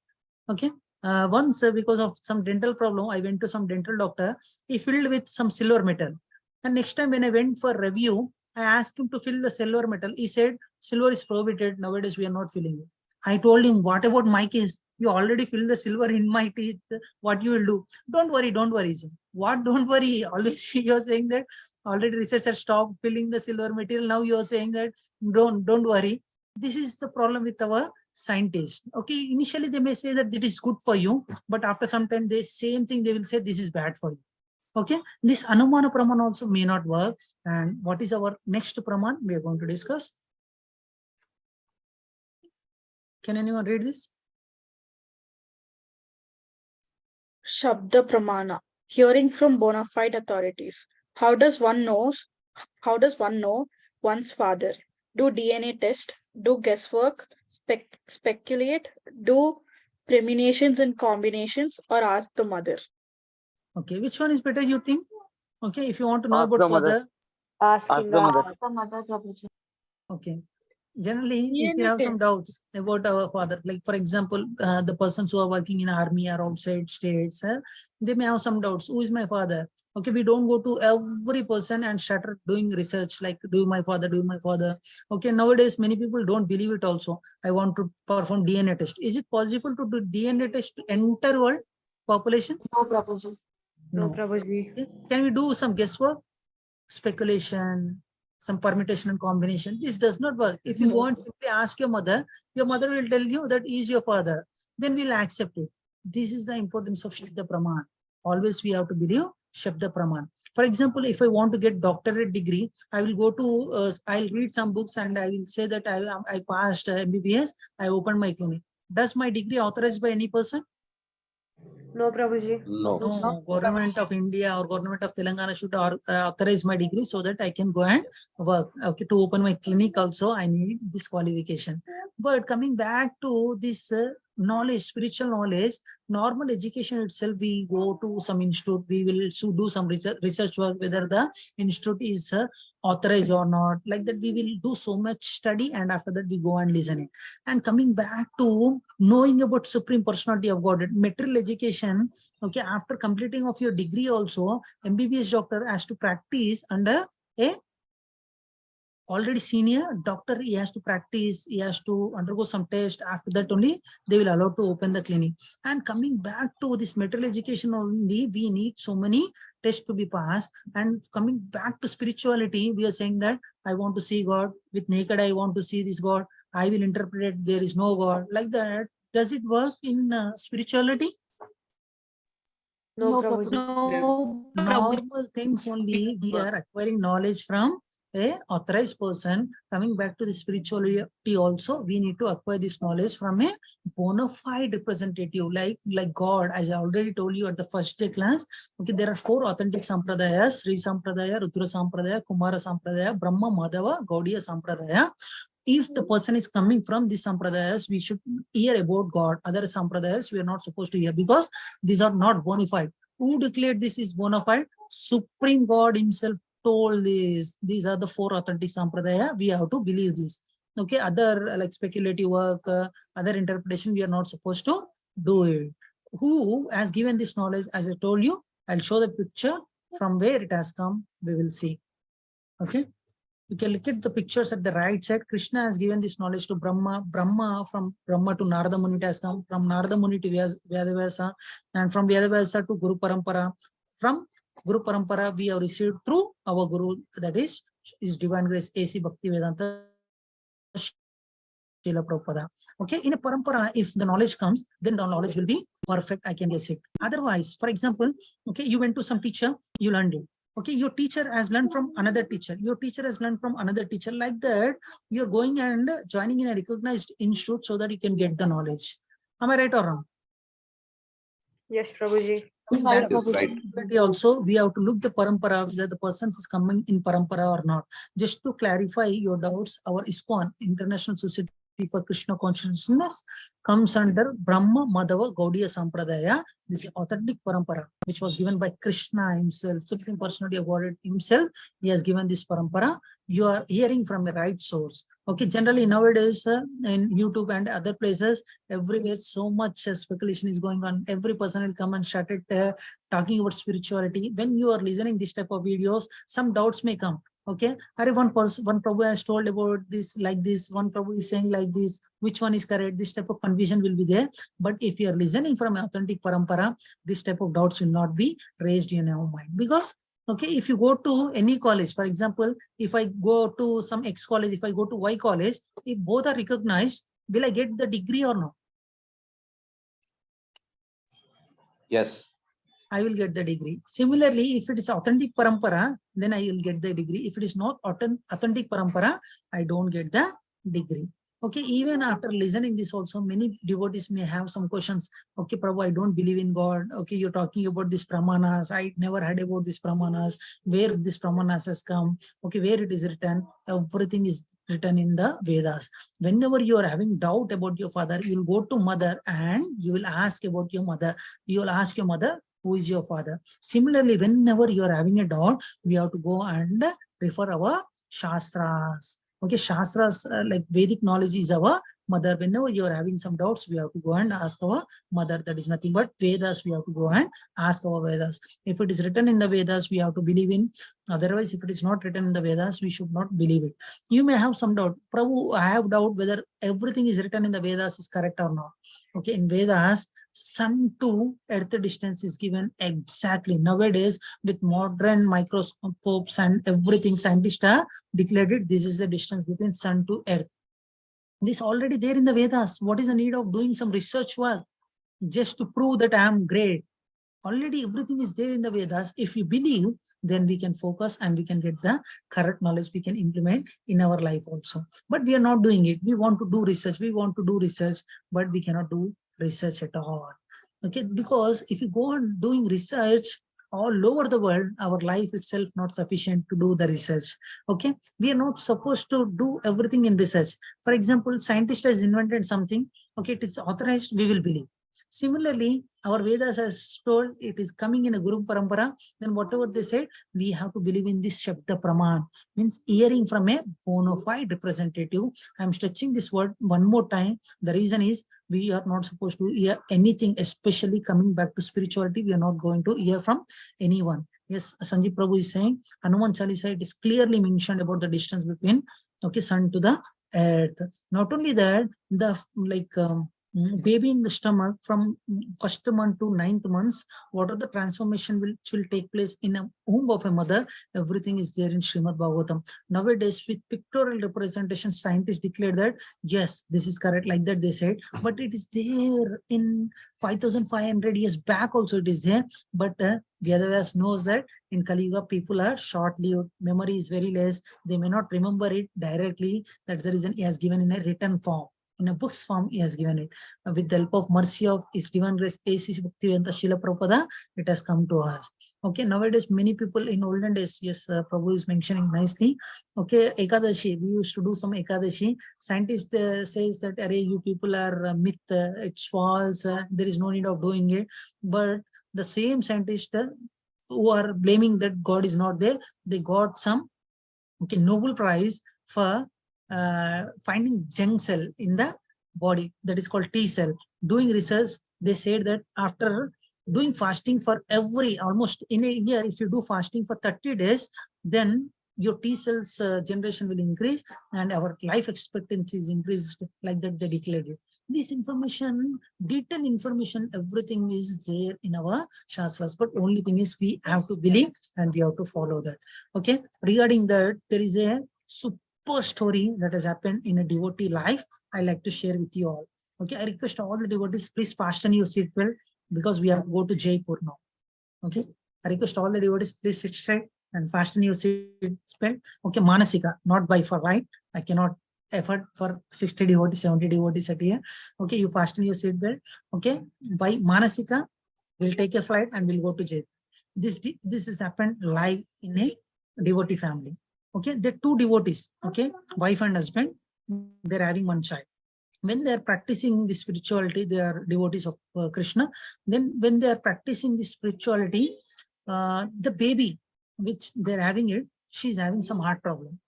Okay. Once because of some dental problem, I went to some dental doctor. He filled with some silver metal. And next time when I went for review, I asked him to fill the silver metal. He said, silver is prohibited. Nowadays, we are not filling it. I told him, what about my case? You already filled the silver in my teeth. What you will do? Don't worry, don't worry. What don't worry? Always you're saying that already researchers stopped filling the silver material. Now you're saying that don't worry. This is the problem with our scientists. Okay, initially they may say that it is good for you, but after some time, the same thing they will say this is bad for you. Okay, this Anumana Praman also may not work. And what is our next Praman we are going to discuss? Can anyone read this? Shabda Pramana, hearing from bona fide authorities. How does one know one's father? Do DNA test, do guesswork, speculate, do premonitions and combinations, or ask the mother? Okay, which one is better you think? Okay, if you want to know about father, ask the mother. Okay. Generally, if you have some doubts about our father, like for example, the persons who are working in army or outside states, they may have some doubts. Who is my father? Okay, we don't go to every person and start doing research like, do my father, do my father. Okay, nowadays, many people don't believe it also. I want to perform DNA test. Is it possible to do DNA test to entire world population? No, Prabhuji. No. Prabhuji. Okay. Can we do some guesswork, speculation, some permutation and combination? This does not work. If you go and simply ask your mother will tell you that is your father, then we'll accept it. This is the importance of Shabda Praman. Always we have to believe Shabda Praman. For example, if I want to get doctorate degree, I will go to, I'll read some books and I will say that I passed MBBS, I opened my clinic. Does my degree authorized by any person? No, Prabhuji. No, government of India or government of Telangana should authorize my degree so that I can go and work. Okay, to open my clinic also, I need this qualification. But coming back to this knowledge, spiritual knowledge, normal education itself, we go to some institute, we will do some research work, whether the institute is authorized or not. Like that, we will do so much study, and after that we go and listen it. And coming back to knowing about Supreme Personality of Godhead, material education, okay, after completing of your degree also, MBBS doctor has to practice under a already senior doctor. He has to practice, he has to undergo some test. After that only they will allow to open the clinic. And coming back to this material education only, we need so many tests to be passed. And coming back to spirituality, we are saying that I want to see God with naked eye, I want to see this God, I will interpret there is no God. Like that, does it work in spirituality? No, Prabhuji. No, Normal things only we are acquiring knowledge from a authorized person. Coming back to the spirituality also, we need to acquire this knowledge from a bona fide representative like God. As I already told you at the first day class, okay, there are 4 authentic sampradayas: Sri Sampradaya, Rudra Sampradaya, Kumara Sampradaya, Brahma, Madhava, Gaudiya Sampradaya. If the person is coming from these sampradayas, we should hear about God. Other sampradayas we are not supposed to hear, because these are not bona fide. Who declared this is bona fide? Supreme God himself told this. These are the 4 authentic sampradaya. We have to believe this. Okay, other like speculative work, other interpretation, we are not supposed to do it. Who has given this knowledge? As I told you, I'll show the picture from where it has come. We will see. Okay. You can look at the pictures at the right side. Krishna has given this knowledge to Brahma. Brahma, from Brahma to Narada Muni, it has come. From Narada Muni to Vyadavasa, and from Vyadavasa to Guru Parampara. From Guru Parampara, we have received through our Guru, that is His Divine Grace, A.C. Bhakti Vedanta Srila Prabhupada. Okay, in a parampara, if the knowledge comes, then the knowledge will be perfect. I can guess it. Otherwise, for example, okay, you went to some teacher, you learned it. Okay, your teacher has learned from another teacher. Your teacher has learned from another teacher. Like that, you're going and joining in a recognized institute so that you can get the knowledge. Am I right or wrong? Yes, Prabhuji. Right. Also, we have to look the parampara, whether the person is coming in parampara or not. Just to clarify your doubts, our ISKCON, International Society for Krishna Consciousness, comes under Brahma, Madhava, Gaudiya Sampradaya. This is authentic parampara, which was given by Krishna himself, Supreme Personality of Godhead himself. He has given this parampara. You are hearing from the right source. Okay, generally nowadays in YouTube and other places, everywhere so much speculation is going on. Every person will come and start it talking about spirituality. When you are listening this type of videos, some doubts may come. Okay, one Prabhu has told about this like this, one Prabhu is saying like this, which one is correct? This type of confusion will be there. But if you are listening from authentic parampara, this type of doubts will not be raised in your mind. Because okay, if you go to any college, for example, if I go to some X college, if I go to Y college, if both are recognized, will I get the degree or no? Yes. I will get the degree. Similarly, if it is authentic parampara, then I will get the degree. If it is not authentic parampara, I don't get the degree. Okay, even after listening this also, many devotees may have some questions. Okay, Prabhu, I don't believe in God. Okay, you're talking about these pramanas. I never heard about these pramanas. Where this pramanas has come? Okay, where it is written? Everything is written in the Vedas. Whenever you are having doubt about your father, you will go to mother and you will ask about your mother. You will ask your mother, who is your father? Similarly, whenever you are having a doubt, we have to go and refer our Shastras. Okay, Shastras, like Vedic knowledge is our mother. Whenever you are having some doubts, we have to go and ask our mother. That is nothing but Vedas. We have to go and ask our Vedas. If it is written in the Vedas, we have to believe in. Otherwise, if it is not written in the Vedas, we should not believe it. You may have some doubt. Prabhu, I have doubt whether everything is written in the Vedas is correct or not. Okay, in Vedas, sun to earth distance is given exactly. Nowadays, with modern microscopes and everything, scientists are declared it. This is the distance between sun to earth. This already there in the Vedas. What is the need of doing some research work just to prove that I am great? Already everything is there in the Vedas. If we believe, then we can focus and we can get the correct knowledge we can implement in our life also. But we are not doing it. We want to do research. We want to do research, but we cannot do research at all. Okay, because if you go on doing research all over the world, our life itself not sufficient to do the research. Okay, we are not supposed to do everything in research. For example, scientist has invented something, okay, it is authorized, we will believe. Similarly, our Vedas has told it is coming in a Guru Parampara, then whatever they said, we have to believe in this Shabda Praman, means hearing from a bona fide representative. I am stretching this word one more time. The reason is we are not supposed to hear anything, especially coming back to spirituality. We are not going to hear from anyone. Yes, Sanjeev Prabhu is saying, Hanuman Chalisa, it is clearly mentioned about the distance between, okay, sun to the earth. Not only that, the baby in the stomach from 1st month to 9th months, what are the transformation which will take place in a womb of a mother, everything is there in Srimad Bhagavatam. Nowadays, with pictorial representation, scientists declare that yes, this is correct, like that they said, but it is there in 5,500 years back also it is there. But Vyadavas knows that in Kali Yuga people are short-lived, memory is very less, they may not remember it directly. That's the reason he has given in a written form. In a book's form, he has given it. With the help of mercy of His Divine Grace, A.C. Bhaktivedanta Srila Prabhupada, it has come to us. Okay, nowadays, many people in olden days, yes, Prabhu is mentioning nicely. Okay, Ekadashi, we used to do some Ekadashi. Scientist says that, array, you people are myth, it's false, there is no need of doing it. But the same scientists who are blaming that God is not there, they got some, okay, Nobel Prize for finding germ cell in the body, that is called T cell. Doing research, they said that after doing fasting for almost in a year, if you do fasting for 30 days, then your T cells generation will increase and our life expectancy is increased, like that they declared it. This information, detailed information, everything is there in our Shastras, but only thing is we have to believe and we have to follow that. Okay, regarding that, there is a super story that has happened in a devotee life. I like to share with you all. Okay, I request all the devotees, please fasten your seatbelt because we have to go to Jaipur now. Okay, I request all the devotees, please sit straight and fasten your seatbelt. Okay, Manasika, not by for right. I cannot effort for 60 devotees, 70 devotees at here. Okay, you fasten your seatbelt. Okay, by Manasika, we'll take a flight and we'll go to Jaipur. This has happened live in a devotee family. Okay, they're two devotees, okay, wife and husband, they're having one child. When they are practicing the spirituality, they are devotees of Krishna. Then when they are practicing the spirituality, the baby, which they're having it, she's having some heart problem.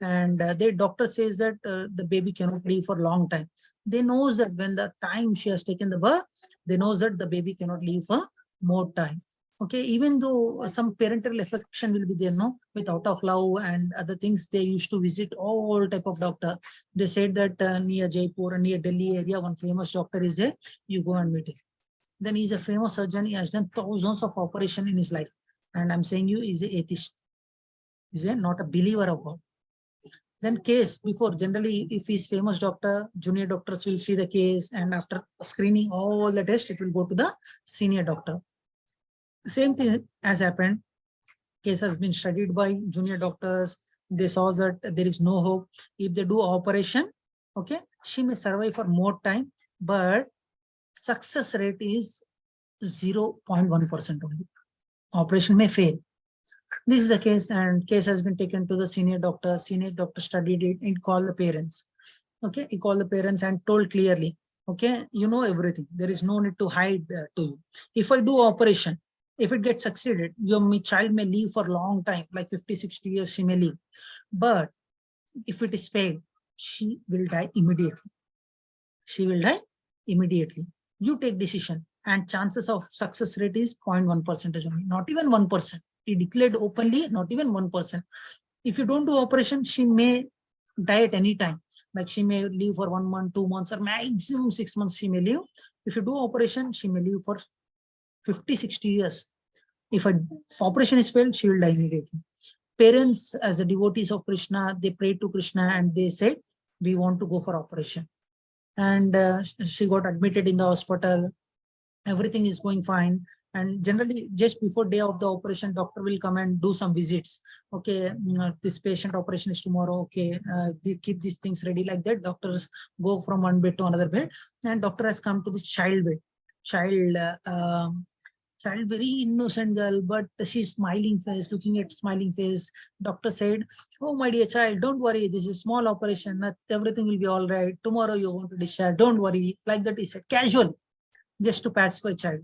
And their doctor says that the baby cannot live for a long time. They knows that when the time she has taken the birth, they knows that the baby cannot live for more time. Okay, even though some parental affection will be there, no, with out of love and other things, they used to visit all type of doctor. They said that near Jaipur and near Delhi area, one famous doctor is there, you go and meet him. Then he's a famous surgeon, he has done thousands of operations in his life. And I'm saying you, he's an atheist. He's not a believer of God. Then case before, generally, if he's famous doctor, junior doctors will see the case, and after screening all the tests, it will go to the senior doctor. Same thing has happened. Case has been studied by junior doctors. They saw that there is no hope. If they do operation, okay, she may survive for more time, but success rate is 0.1% only. Operation may fail. This is the case, and case has been taken to the senior doctor. Senior doctor studied it and called the parents. Okay, he called the parents and told clearly, okay, you know everything. There is no need to hide to you. If I do operation, if it gets succeeded, your child may live for a long time, like 50, 60 years she may live. But if it is failed, she will die immediately. She will die immediately. You take decision, and chances of success rate is 0.1% only, not even 1%. He declared openly, not even 1%. If you don't do operation, she may die at any time. Like she may live for 1 month, 2 months, or maximum 6 months she may live. If you do operation, she may live for 50, 60 years. If an operation is failed, she will die immediately. Parents, as a devotees of Krishna, they prayed to Krishna and they said, we want to go for operation. And she got admitted in the hospital. Everything is going fine. And generally, just before day of the operation, doctor will come and do some visits. Okay, this patient operation is tomorrow. Okay, they keep these things ready, like that. Doctors go from one bed to another bed. And doctor has come to this child bed. Child Child, very innocent girl, but she's smiling face, looking at smiling face. Doctor said, oh, my dear child, don't worry. This is small operation. Everything will be all right. Tomorrow you want to discharge. Don't worry. Like that, he said, casually, just to pacify child.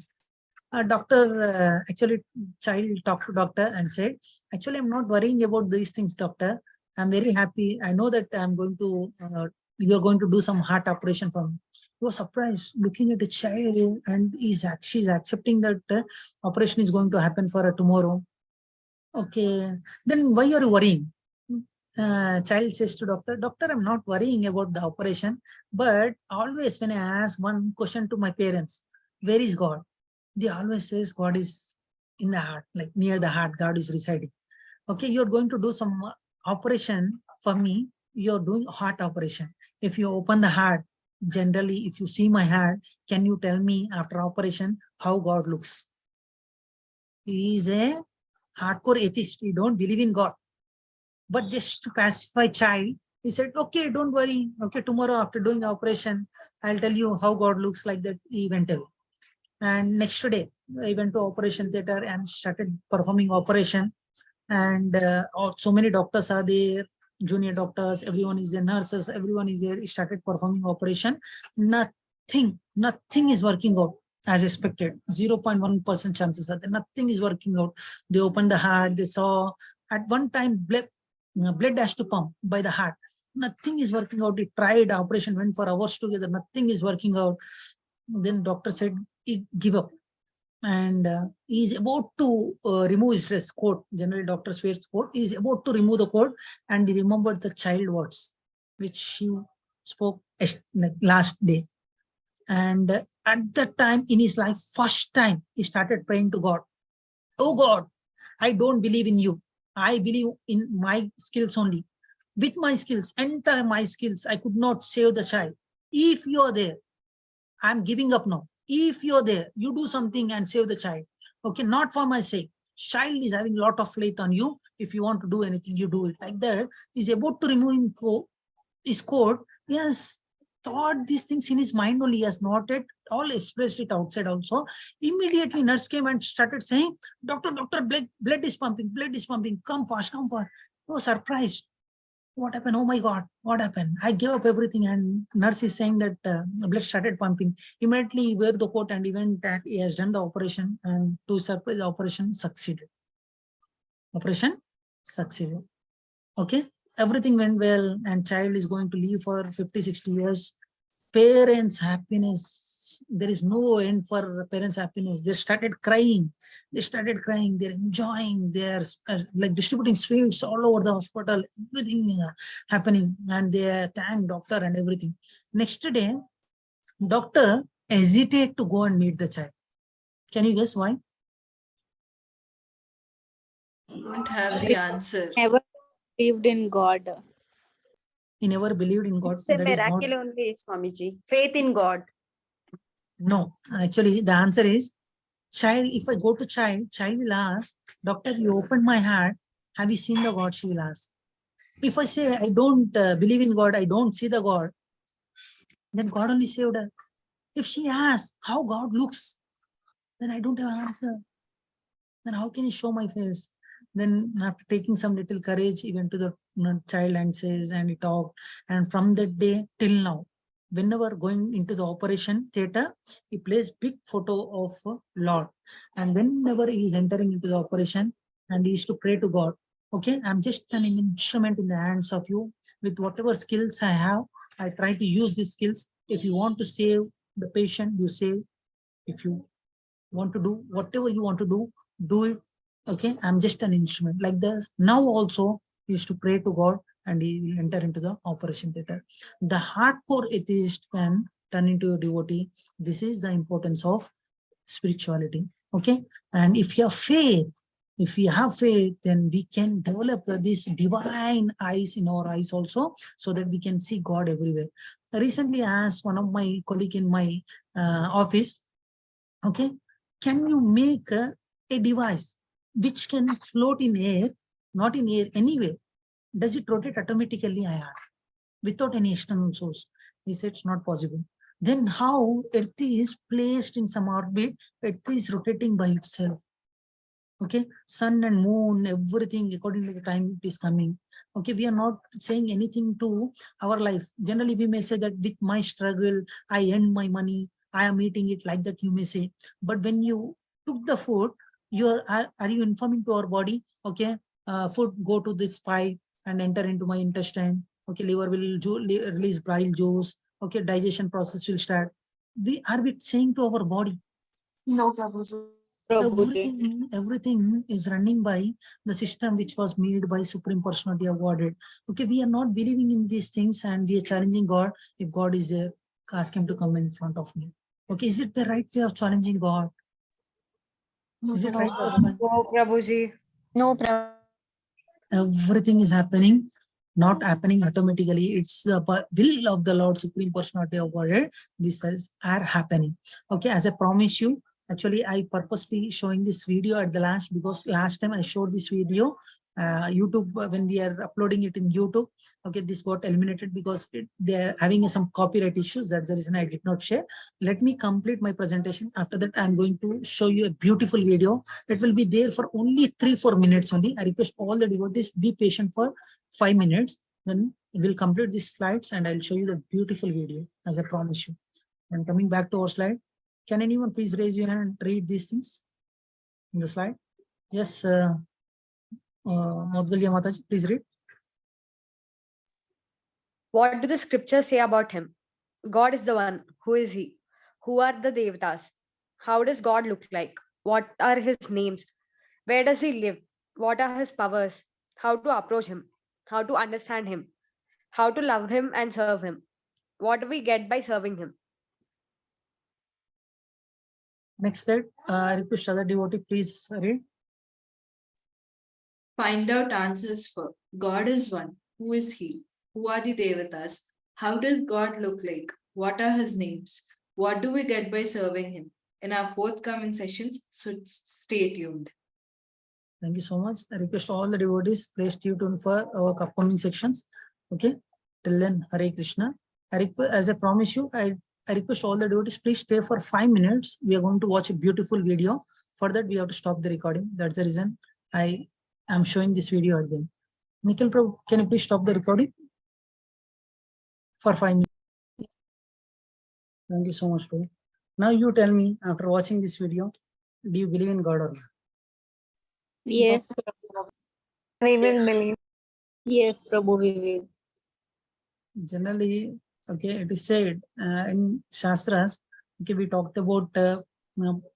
Actually, child talked to doctor and said, actually, I'm not worrying about these things, doctor. I'm very happy. I know that you're going to do some heart operation for me. He was surprised looking at the child, and she's accepting that operation is going to happen for her tomorrow. Okay, then why are you worrying? Child says to doctor, I'm not worrying about the operation, but always when I ask one question to my parents, where is God? They always says God is in the heart, like near the heart, God is residing. Okay, you're going to do some operation for me. You're doing heart operation. If you open the heart, generally, if you see my heart, can you tell me after operation how God looks? He is a hardcore atheist. He don't believe in God. But just to pacify child, he said, okay, don't worry. Okay, tomorrow after doing the operation, I'll tell you how God looks. Like that, he went away. And next day, I went to operation theater and started performing operation. And so many doctors are there, junior doctors, everyone is there, nurses, everyone is there. He started performing operation. Nothing is working out as expected. 0.1% chances are there. Nothing is working out. They opened the heart. They saw at one time blood has to pump by the heart. Nothing is working out. He tried, operation went for hours together. Nothing is working out. Then doctor said, he give up. And he is about to remove his dress coat. Generally, doctor wears coat. He is about to remove the coat, and he remembered the child words which she spoke last day. And at that time in his life, first time, he started praying to God. Oh God, I don't believe in you. I believe in my skills only. With my skills, entire my skills, I could not save the child. If you are there, I'm giving up now. If you're there, you do something and save the child. Okay, not for my sake. Child is having a lot of faith on you. If you want to do anything, you do it. Like that, he's about to remove his coat. He has thought these things in his mind only. He has not yet all expressed it outside also. Immediately, nurse came and started saying, doctor, blood is pumping, come fast, come fast. He was surprised. What happened? Oh my God, what happened? I gave up everything, and nurse is saying that blood started pumping. Immediately he wear the coat and he went and he has done the operation, and to surprise, the operation succeeded. Operation succeeded. Okay, everything went well, and child is going to live for 50-60 years. Parents' happiness, there is no end for parents' happiness. They started crying. They're enjoying. They're like distributing sweets all over the hospital. Everything happening, and they thank doctor and everything. Next day, doctor hesitate to go and meet the child. Can you guess why? Don't have the answer. Never believed in God. He never believed in God. It's a That is not. miracle only, Swamiji. Faith in God. No, actually, the answer is child. If I go to child will ask, doctor, you opened my heart. Have you seen the God? She will ask. If I say I don't believe in God, I don't see the God, then God only saved her. If she asks how God looks, then I don't have an answer. Then how can he show my face? Then after taking some little courage, he went to the child and says, and he talked. And from that day till now, whenever going into the operation theater, he plays big photo of Lord. And whenever he is entering into the operation, and he used to pray to God, okay, I'm just an instrument in the hands of you. With whatever skills I have, I try to use these skills. If you want to save the patient, you save. If you want to do whatever you want to do it. Okay, I'm just an instrument. Like this. Now also, he is to pray to God, and he will enter into the operation theater. The hardcore atheist can turn into a devotee. This is the importance of spirituality. Okay, and if you have faith, then we can develop this divine eyes in our eyes also, so that we can see God everywhere. Recently, I asked one of my colleague in my office, okay, can you make a device which can float in air, not in air anyway? Does it rotate automatically? I asked, without any external source. He said it's not possible. then how Earth is placed in some orbit, Earth is rotating by itself. Okay, sun and moon, everything according to the time it is coming. Okay, we are not saying anything to our life. Generally, we may say that with my struggle, I earned my money, I am eating it, like that you may say. But when you took the food, are you informing to our body, okay, food go to this pipe and enter into my intestine. Okay, liver will release bile juice. Okay, digestion process will start. Are we saying to our body? No, Prabhuji. Everything is running by the system which was made by Supreme Personality of Godhead. Okay, we are not believing in these things and we are challenging God. If God is there, ask him to come in front of me. Okay, is it the right way of challenging God? Is it right? No, Prabhuji. No, Prabhuji. Everything is happening, not happening automatically. It's the will of the Lord Supreme Personality of Godhead. These are happening. Okay, as I promise you, actually I purposely showing this video at the last, because last time I showed this video, YouTube, when we are uploading it in YouTube, okay, this got eliminated because they're having some copyright issues. That's the reason I did not share. Let me complete my presentation. After that, I'm going to show you a beautiful video. It will be there for only 3-4 minutes only. I request all the devotees be patient for 5 minutes. Then we'll complete these slides and I'll show you the beautiful video, as I promise you. And coming back to our slide, can anyone please raise your hand and read these things in the slide? Yes, Madhulya Mataji, please read. What do the scriptures say about him? God is the one. Who is he? Who are the devatas? How does God look like? What are his names? Where does he live? What are his powers? How to approach him? How to understand him? How to love him and serve him? What do we get by serving him? Next slide. Request other devotee, please read. Find out answers for God is one. Who is he? Who are the devatas? How does God look like? What are his names? What do we get by serving him? In our forthcoming sessions, so stay tuned. Thank you so much. I request all the devotees, please stay tuned for our upcoming sections. Okay. Till then, Hare Krishna. As I promise you, I request all the devotees, please stay for 5 minutes. We are going to watch a beautiful video. For that, we have to stop the recording. That's the reason I am showing this video again. Nikhil Prabhu, can you please stop the recording for 5 minutes? Thank you so much, Prabhu. Now you tell me, after watching this video, do you believe in God or not? Yes, We will believe. yes, Prabhu, we will. Generally, okay, it is said in Shastras, okay, we talked about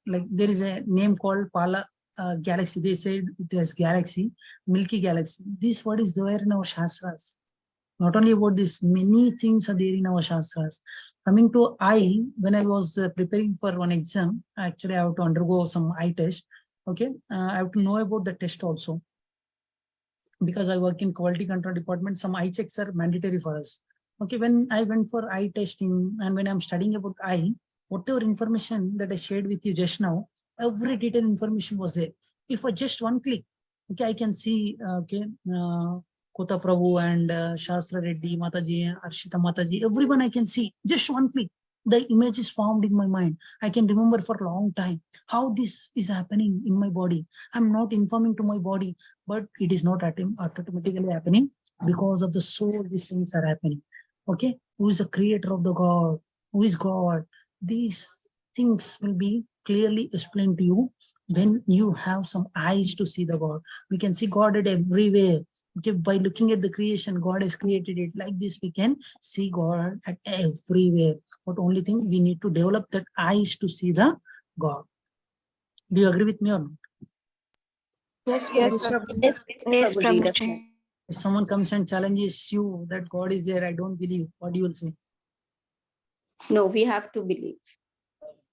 like there is a name called Pala galaxy. They said it is galaxy, Milky Galaxy. This word is there in our Shastras. Not only about this, many things are there in our Shastras. Coming to eye, when I was preparing for one exam, actually I have to undergo some eye test. Okay, I have to know about the test also. Because I work in quality control department, some eye checks are mandatory for us. Okay, when I went for eye testing and when I'm studying about eye, whatever information that I shared with you just now, every detailed information was there. If I just one click, okay, I can see, okay, Kota Prabhu and Shastra Reddy, Mataji, Arshita Mataji, everyone I can see, just one click. The image is formed in my mind. I can remember for a long time how this is happening in my body. I'm not informing to my body, but it is not automatically happening because of the soul. These things are happening. Okay, who is the creator of the God? Who is God? These things will be clearly explained to you when you have some eyes to see the God. We can see God at everywhere. Okay, by looking at the creation, God has created it like this. We can see God at everywhere. But only thing, we need to develop that eyes to see the God. Do you agree with me or not? Yes, Yes, Prabhuji. yes, Yes, Prabhuji, Prabhuji. If someone comes and challenges you that God is there, I don't believe, what you will say? No, we have to believe.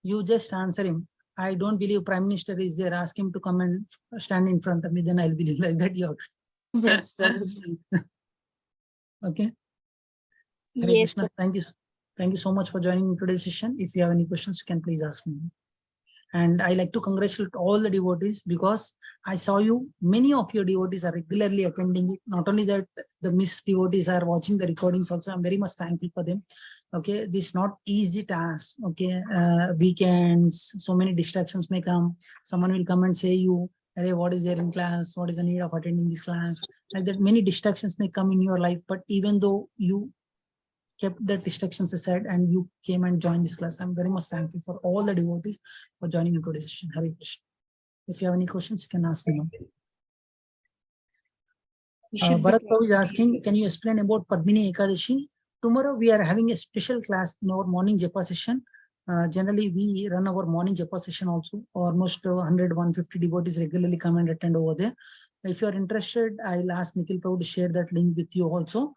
You just answer him, I don't believe Prime Minister is there. Ask him to come and stand in front of me, then I'll believe. Like that. You Yes, okay. Hare yes, Krishna. Thank you. Thank you so much for joining today's session. If you have any questions, you can please ask me. And I like to congratulate all the devotees because I saw you, many of your devotees are regularly attending it. Not only that, the Miss devotees are watching the recordings also. I'm very much thankful for them. Okay, this is not easy task. Okay, weekends, so many distractions may come. Someone will come and say you, hey, what is there in class? What is the need of attending this class? Like that, many distractions may come in your life. But even though you kept the distractions aside and you came and joined this class, I'm very much thankful for all the devotees for joining in today's session. Hare Krishna. If you have any questions, you can ask me now. Bharat Prabhu is asking, can you explain about Padmini Ekadashi? Tomorrow we are having a special class in our morning JAPA session. Generally, we run our morning JAPA session also. Almost 100, 150 devotees regularly come and attend over there. If you are interested, I'll ask Nikhil Prabhu to share that link with you also.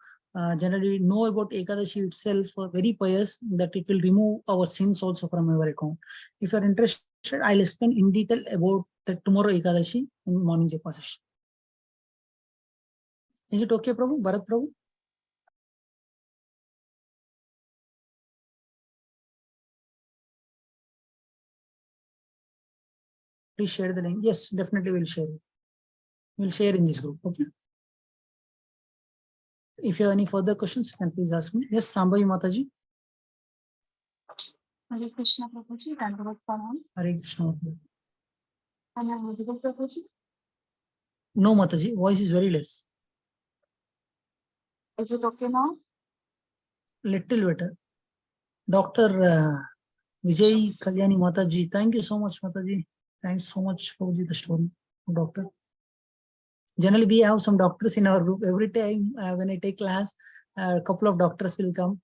Generally, know about Ekadashi itself, very pious, that it will remove our sins also from our account. If you are interested, I'll explain in detail about the tomorrow Ekadashi in morning JAPA session. Is it okay, Prabhu? Bharat Prabhu? Please share the link. Yes, definitely we'll share it. We'll share in this group. Okay. If you have any further questions, you can please ask me. Yes, Sambhavi Mataji. Hare Krishna Prabhuji, Dandavad Pranam. Hare Krishna. Am I audible, Prabhuji? No, Mataji, voice is very less. Is it okay now? Little better. Dr. Vijay Kalyani Mataji, thank you so much, Mataji. Thanks so much for the story, doctor. Generally, we have some doctors in our group. Every time when I take class, a couple of doctors will come.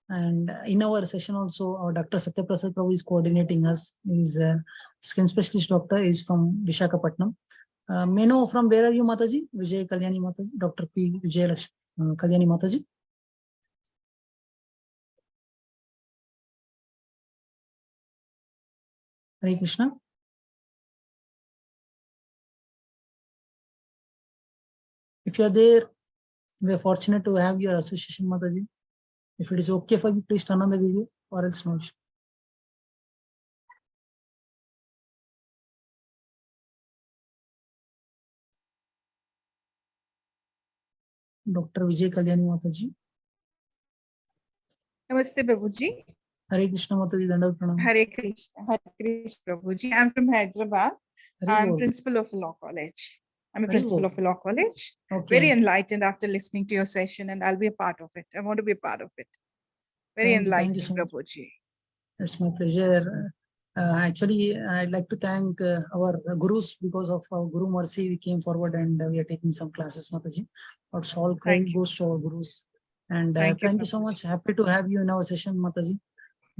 And in our session also, our Dr. Satyaprasad Prabhu is coordinating us. He's a skin specialist doctor, is from Visakhapatnam. May know from where are you, Mataji? Vijay Kalyani Mataji, Dr. P. Vijay Kalyani Mataji. Hare Krishna. If you are there, we are fortunate to have your association, Mataji. If it is okay for you, please turn on the video, or else no issue. Dr. Vijay Kalyani Mataji. Namaste, Prabhuji. Hare Krishna Mataji, Dandavad Pranam. Hare Krishna, Prabhuji. I'm from Hyderabad. I'm principal of a law college. I'm a principal of a law college. Okay. Very enlightened after listening to your session, and I'll be a part of it. I want to be a part of it. Very enlightening, so Prabhuji. It's my pleasure. Actually, I'd like to thank our gurus. Because of our Guru Mercy, we came forward and we are taking some classes, Mataji. But all credit goes to our gurus. And thank you so much. Happy to have you in our session, Mataji.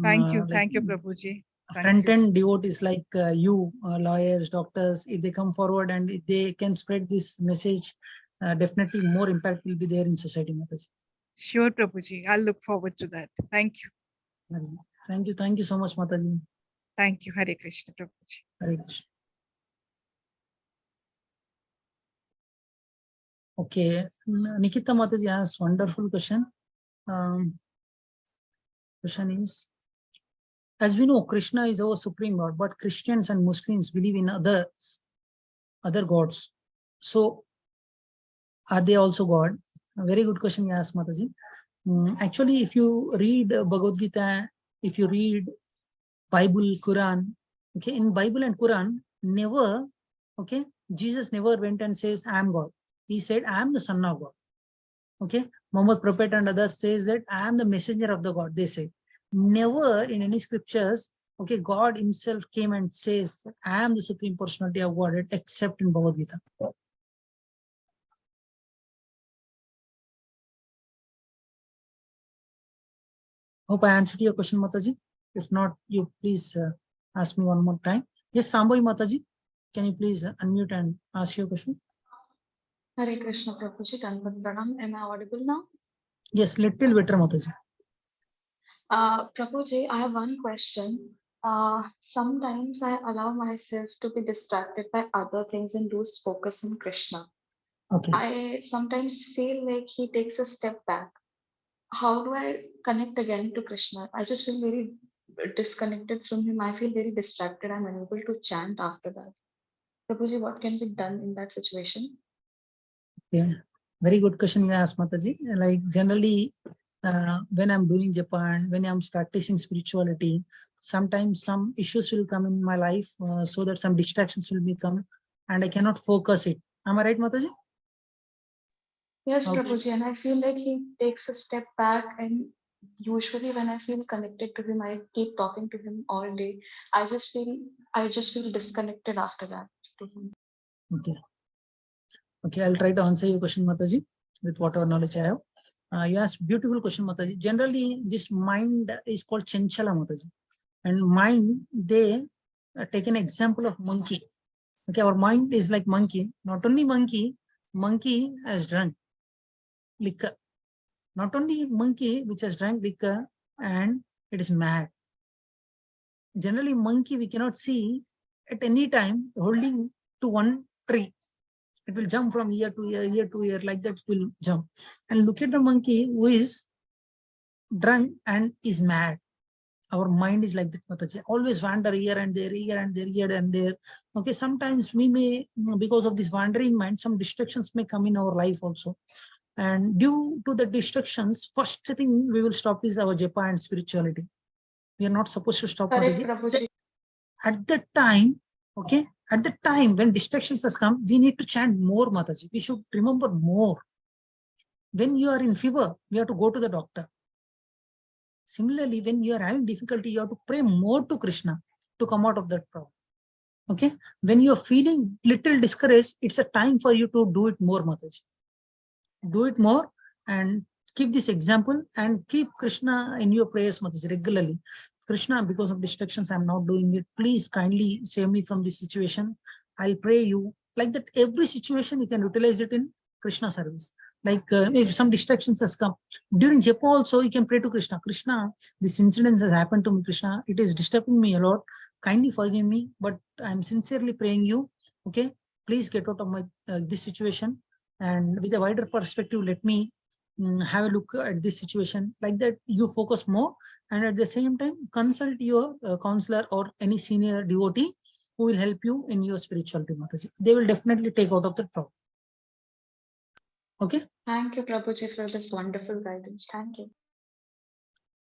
Thank you, Prabhuji. Front-end devotees like you, lawyers, doctors, if they come forward and if they can spread this message, definitely more impact will be there in society, Mataji. Sure, Prabhuji. I'll look forward to that. Thank you. Thank you so much, Mataji. Thank you. Hare Krishna, Prabhuji. Hare Krishna. Okay, Nikita Mataji asks wonderful question. Question is, as we know, Krishna is our supreme God, but Christians and Muslims believe in other gods. So, are they also God? A very good question you asked, Mataji. Actually, if you read Bhagavad Gita, if you read Bible, Quran, okay, in Bible and Quran, never, okay, Jesus never went and says, I am God. He said, I am the son of God. Okay, Muhammad Prophet and others says that I am the messenger of the God, they say. Never in any scriptures, okay, God himself came and says, I am the supreme personality of Godhead, except in Bhagavad Gita. Hope I answered your question, Mataji. If not, you please ask me one more time. Yes, Sambhavi Mataji, can you please unmute and ask your question? Hare Krishna Prabhuji, Dandavad Pranam. Am I audible now? Yes, little better, Mataji. Prabhuji, I have one question. Sometimes I allow myself to be distracted by other things and lose focus on Krishna. Okay. I sometimes feel like he takes a step back. How do I connect again to Krishna? I just feel very disconnected from him, I feel very distracted. I'm unable to chant after that. Prabhuji, what can be done in that situation? Yeah, very good question you asked, Mataji. Like generally, when I'm doing japa and when I'm practicing spirituality, sometimes some issues will come in my life, so that some distractions will become, and I cannot focus it. Am I right, Mataji? Yes, Okay. Prabhuji, and I feel like he takes a step back, and usually when I feel connected to him, I keep talking to him all day. I just feel disconnected after that to him. Okay. Okay, I'll try to answer your question, Mataji, with whatever knowledge I have. You asked beautiful question, Mataji. Generally, this mind is called Chanchala, Mataji. And mind, they take an example of monkey. Okay, our mind is like monkey. Not only monkey, monkey has drunk liquor. Not only monkey which has drank liquor and it is mad. Generally, monkey we cannot see at any time holding to one tree. It will jump from year to year, like that it will jump. And look at the monkey who is drunk and is mad. Our mind is like that, Mataji. Always wander here and there, here and there, here and there. Okay, sometimes we may, because of this wandering mind, some distractions may come in our life also. And due to the distractions, first thing we will stop is our japa and spirituality. We are not supposed to stop, Correct, Mataji. Prabhuji. At the time, okay, at the time when distractions has come, we need to chant more, Mataji. We should remember more. When you are in fever, you have to go to the doctor. Similarly, when you are having difficulty, you have to pray more to Krishna to come out of that problem. Okay, when you are feeling little discouraged, it's a time for you to do it more, Mataji. Do it more and keep this example and keep Krishna in your prayers, Mataji, regularly. Krishna, because of distractions, I'm not doing it. Please kindly save me from this situation. I'll pray you. Like that, every situation you can utilize it in Krishna service. Like if some distractions has come during japa also, you can pray to Krishna. Krishna, this incident has happened to me. Krishna, it is disturbing me a lot. Kindly forgive me, but I'm sincerely praying you. Okay, please get out of my this situation, and with a wider perspective, let me have a look at this situation. Like that, you focus more, and at the same time, consult your counselor or any senior devotee who will help you in your spirituality, Mataji. They will definitely take out of that problem. Okay. Thank you, Prabhuji, for this wonderful guidance. Thank you.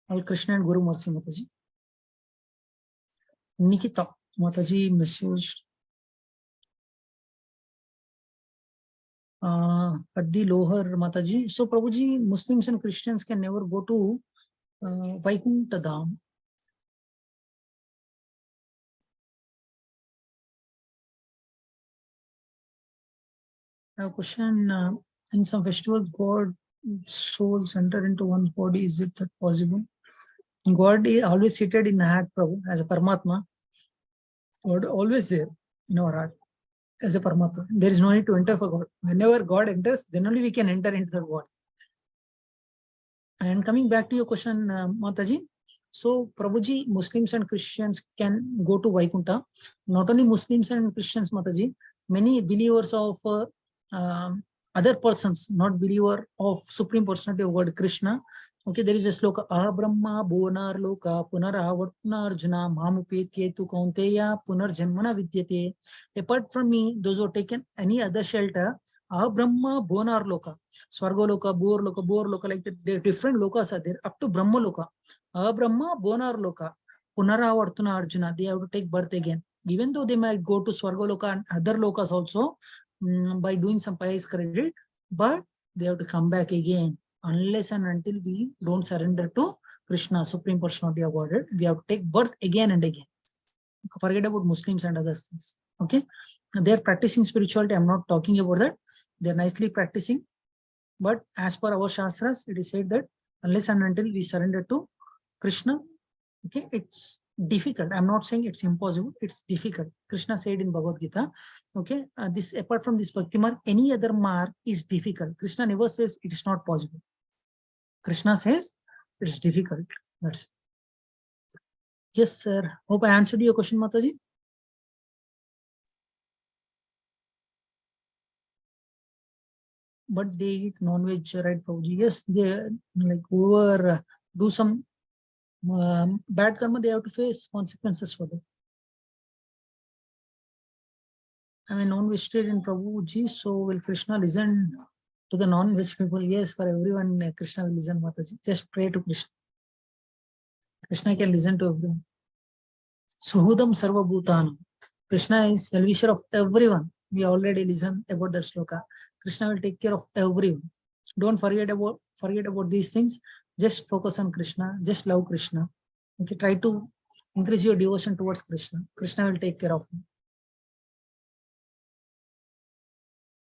All Krishna and Guru Mercy, Mataji. Nikita, Mataji messaged at the lower, Mataji. So, Prabhuji, Muslims and Christians can never go to Vaikuntha Dham. A question, in some festivals, God souls enter into one's body. Is it that possible? God is always seated in the heart, Prabhu, as a Paramatma. God always there in our heart as a Paramatma. There is no need to enter for God. Whenever God enters, then only we can enter into the God. And coming back to your question, Mataji, so Prabhuji, Muslims and Christians can go to Vaikuntha. Not only Muslims and Christians, Mataji, many believers of other persons, not believer of Supreme Personality of God, Krishna. Okay, there is a sloka, Brahma Bhuvanar Loka Punaravartana Arjuna Mamupetyetu Kaunteya Punarjanmana Vidyate. Apart from me, those who have taken any other shelter, Brahma Bhuvanar Loka, Swargoloka, Bhur Loka, like the different lokas are there, up to Brahma Loka. Brahma Bhuvanar Loka Punaravartana Arjuna, they have to take birth again. Even though they might go to Swargoloka and other lokas also, by doing some pious credit, but they have to come back again unless and until we don't surrender to Krishna, Supreme Personality of Godhead. We have to take birth again and again. Forget about Muslims and other things. Okay, they are practicing spirituality. I'm not talking about that. They're nicely practicing, but as per our shastras, it is said that unless and until we surrender to Krishna, okay, it's difficult. I'm not saying it's impossible, it's difficult. Krishna said in Bhagavad Gita, okay, this apart from this bhakti mark, any other mark is difficult. Krishna never says it is not possible. Krishna says it's difficult. That's it. Yes, sir. Hope I answered your question, Mataji. But they eat non-veg, right, Prabhuji? Yes, they like whoever do some bad karma, they have to face consequences for that. I'm a non-vegetarian Prabhuji, so will Krishna listen to the non-veg people? Yes, for everyone, Krishna will listen, Mataji. Just pray to Krishna. Krishna can listen to everyone. Suhudam Sarva Bhutanam. Krishna is well-wisher of everyone. We already listened about that sloka. Krishna will take care of everyone. Don't forget about these things. Just focus on Krishna. Just love Krishna. Okay, try to increase your devotion towards Krishna. Krishna will take care of you.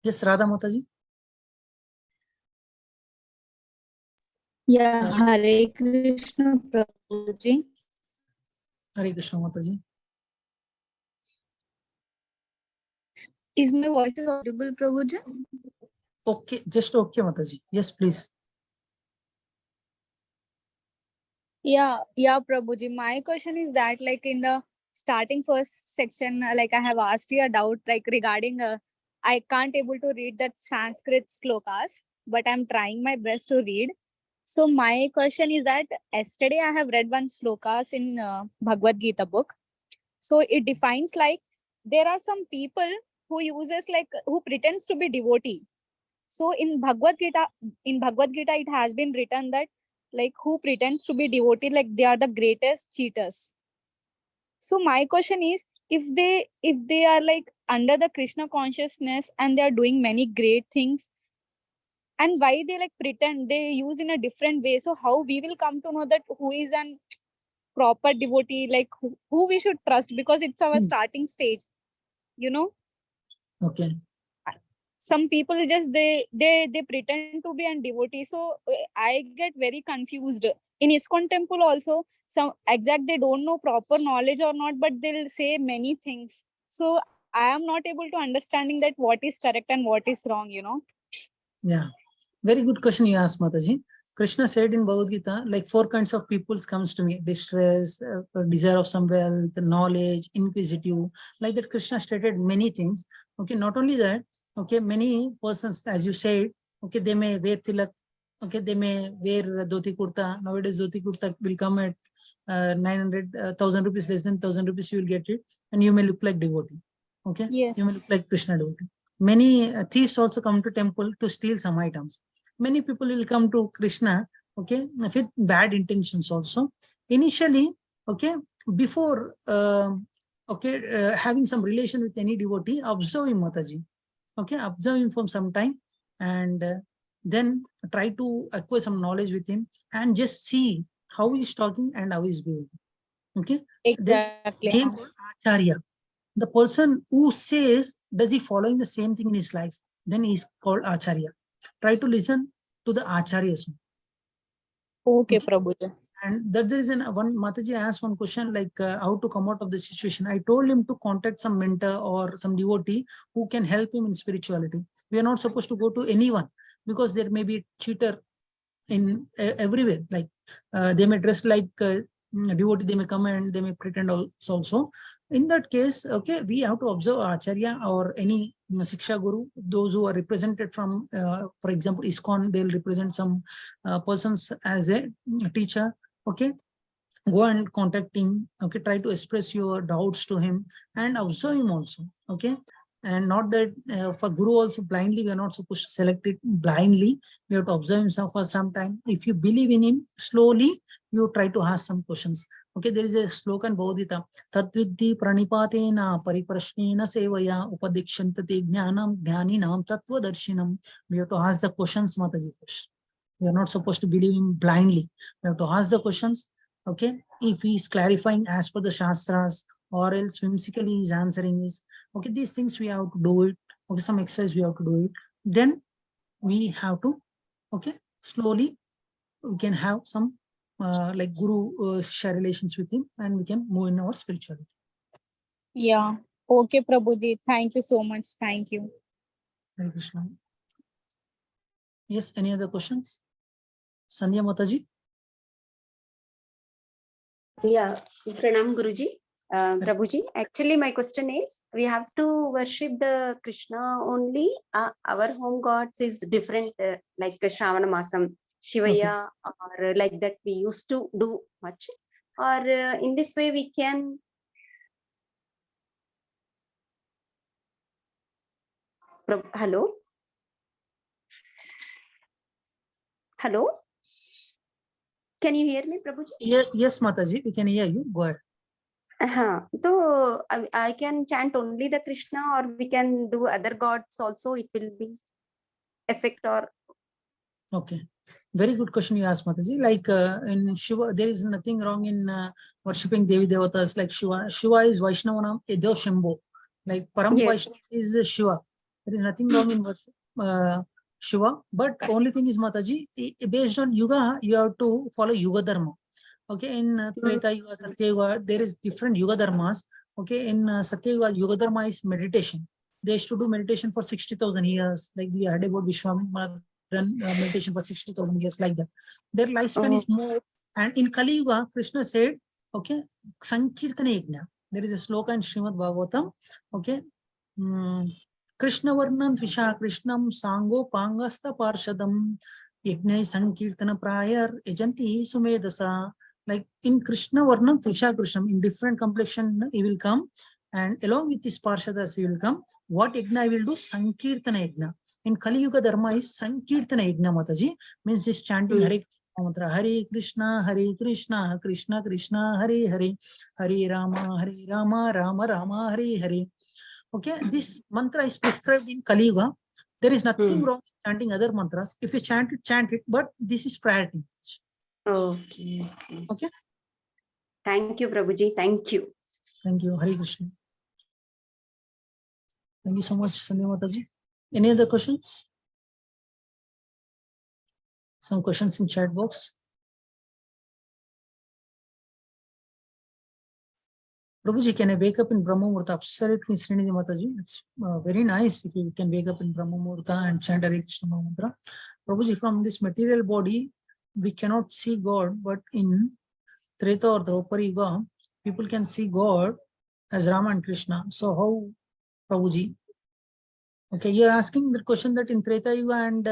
Yes, Radha Mataji. Yeah, Hare Krishna Prabhuji. Hare Krishna Mataji. Is my voice audible, Prabhuji? Okay, just okay, Mataji. Yes, please. Yeah, Prabhuji. My question is that, like in the starting first section, like I have asked you a doubt, like regarding I can't able to read that Sanskrit slokas, but I'm trying my best to read. So my question is that yesterday I have read one slokas in Bhagavad Gita book. So it defines like there are some people who pretends to be devotee. So in Bhagavad Gita, it has been written that like who pretends to be devotee, like they are the greatest cheaters. So my question is, if they are like under the Krishna consciousness and they are doing many great things, and why they like pretend they use in a different way? So how we will come to know that who is an proper devotee, like who we should trust, because it's our starting stage, you know? Okay. Some people just they pretend to be a devotee, so I get very confused. In ISKCON temple also, some exact they don't know proper knowledge or not, but they'll say many things. So I am not able to understanding that what is correct and what is wrong, you know. Yeah, very good question you asked, Mataji. Krishna said in Bhagavad Gita, like 4 kinds of peoples comes to me: distress, desire of some wealth, knowledge, inquisitive. Like that, Krishna stated many things. Okay, not only that, okay, many persons, as you said, okay, they may wear tilak, okay, they may wear dhoti kurta. Nowadays, dhoti kurta will come at 900,000 rupees, less than 1,000 rupees, you will get it, and you may look like devotee. Okay, yes, you may look like Krishna devotee. Many thieves also come to temple to steal some items. Many people will come to Krishna, okay, with bad intentions also. Initially, okay, before having some relation with any devotee, observe him, Mataji. Okay, observe him for some time, and then try to acquire some knowledge with him, and just see how he's talking and how he's behaving. Okay, exactly. There's a name called Acharya. The person who says, does he following the same thing in his life, then he is called Acharya. Try to listen to the Acharyas. Okay, Prabhuji. And that's the reason one Mataji asked one question, like how to come out of the situation. I told him to contact some mentor or some devotee who can help him in spirituality. We are not supposed to go to anyone, because there may be a cheater in everywhere. Like they may dress like devotee, they may come and they may pretend also. In that case, okay, we have to observe Acharya or any Shiksha Guru, those who are represented from, for example, ISKCON, they'll represent some persons as a teacher. Okay, go and contact him. Okay, try to express your doubts to him and observe him also. Okay, and not that for Guru also blindly, we are not supposed to select it blindly. We have to observe himself for some time. If you believe in him, slowly you try to ask some questions. Okay, there is a sloka in Bhagavad Gita, Tatvidhi pranipatena pariprashnena sevaya upadikshantati jnanam jnaninam tattva-darshinam. We have to ask the questions, Mataji, first. We are not supposed to believe him blindly. We have to ask the questions. Okay, if he is clarifying as per the Shastras, or else whimsically he is answering is, okay, these things we have to do it. Okay, some exercise we have to do it. Then we have to, okay, slowly we can have some like Guru share relations with him, and we can move in our spirituality. Yeah. Okay, Prabhuji. Thank you so much. Thank you. Hare Krishna. Yes, any other questions? Sandhya Mataji? Yeah, Pranam Guruji. Prabhuji, actually my question is, we have to worship the Krishna only. Our home gods is different, like Shravana Masam. Shivaya, or like that we used to do much. Or in this way we can hello? Hello? Can you hear me, Prabhuji? Yes, Mataji, we can hear you. Go ahead. So I can chant only the Krishna, or we can do other gods also. It will be effect or Okay. Very good question you asked, Mataji. Like in Shiva, there is nothing wrong in worshipping Devi Devatas like Shiva. Shiva is Vaishnavanam Edo Shambho. Like Param Vaishnava is Shiva. There is nothing wrong in worship Shiva. But only thing is, Mataji, based on Yuga, you have to follow Yuga Dharma. Okay, in Treta Yuga, Satya Yuga, there is different Yuga Dharmas. Okay, in Satya Yuga, Yuga Dharma is meditation. They used to do meditation for 60,000 years. Like we heard about Vishwamitra done meditation for 60,000 years, like that. Their lifespan is more. And in Kali Yuga, Krishna said, okay, Sankirtana Yajna. There is a sloka in Srimad Bhagavatam. Okay, Krishna Varnam Visha Krishnam Sango Pangasta Parshadam Yajna Sankirtana Prayar Ejanti Sumedasa. Like in Krishna Varnam Trisha Krishnam, in different complexion he will come, and along with this Parshadas he will come. What yajna he will do? Sankirtana yajna. In Kali Yuga Dharma is Sankirtana yajna, Mataji, means this chanting Hare Krishna mantra, Hare Krishna, Krishna Krishna, Hare Hare, Hare Rama, Rama Rama, Hare Hare. Okay, this mantra is prescribed in Kali Yuga. There is nothing wrong with chanting other mantras. If you chant it, but this is priority. Okay. Okay. Thank you, Prabhuji. Thank you. Thank you. Hare Krishna. Thank you so much, Sandhya Mataji. Any other questions? Some questions in chat box. Prabhuji, can I wake up in Brahma Murta? Absolutely, Srinidhi Mataji. It's very nice if you can wake up in Brahma Murta and chant Hare Krishna mantra. Prabhuji, from this material body, we cannot see God, but in Treta or Draupadi Yuga, people can see God as Rama and Krishna. So how, Prabhuji? Okay, you're asking the question that in Treta Yuga and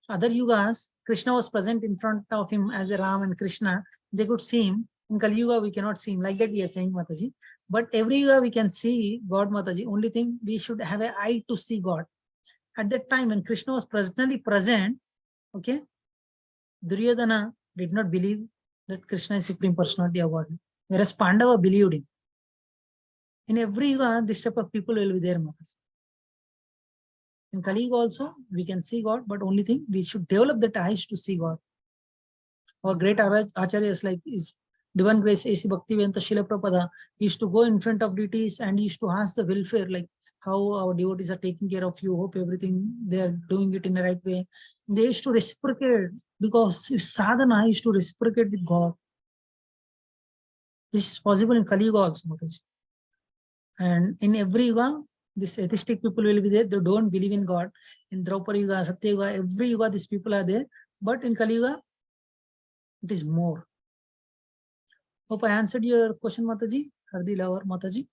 other Yugas, Krishna was present in front of him as a Ram and Krishna. They could see him. In Kali Yuga, we cannot see him. Like that we are saying, Mataji. But every Yuga we can see God, Mataji. Only thing, we should have an eye to see God. At that time when Krishna was personally present, okay, Duryodhana did not believe that Krishna is Supreme Personality of God. Whereas Pandava believed him. In every Yuga, this type of people will be there, Mataji. In Kali Yuga also, we can see God, but only thing, we should develop that eyes to see God. Our great acharyas like is Divine Grace A.C. Bhaktivedanta Srila Prabhupada used to go in front of deities and used to ask the welfare, like how our devotees are taking care of you, hope everything they are doing it in the right way. They used to reciprocate, because if sadhana is to reciprocate with God. This is possible in Kali Yuga also, Mataji. And in every Yuga, these atheistic people will be there. They don't believe in God. In Draupadi Yuga, Satya Yuga, every Yuga, these people are there. But in Kali Yuga, it is more. Hope I answered your question, Mataji. Hardi Lower, Mataji.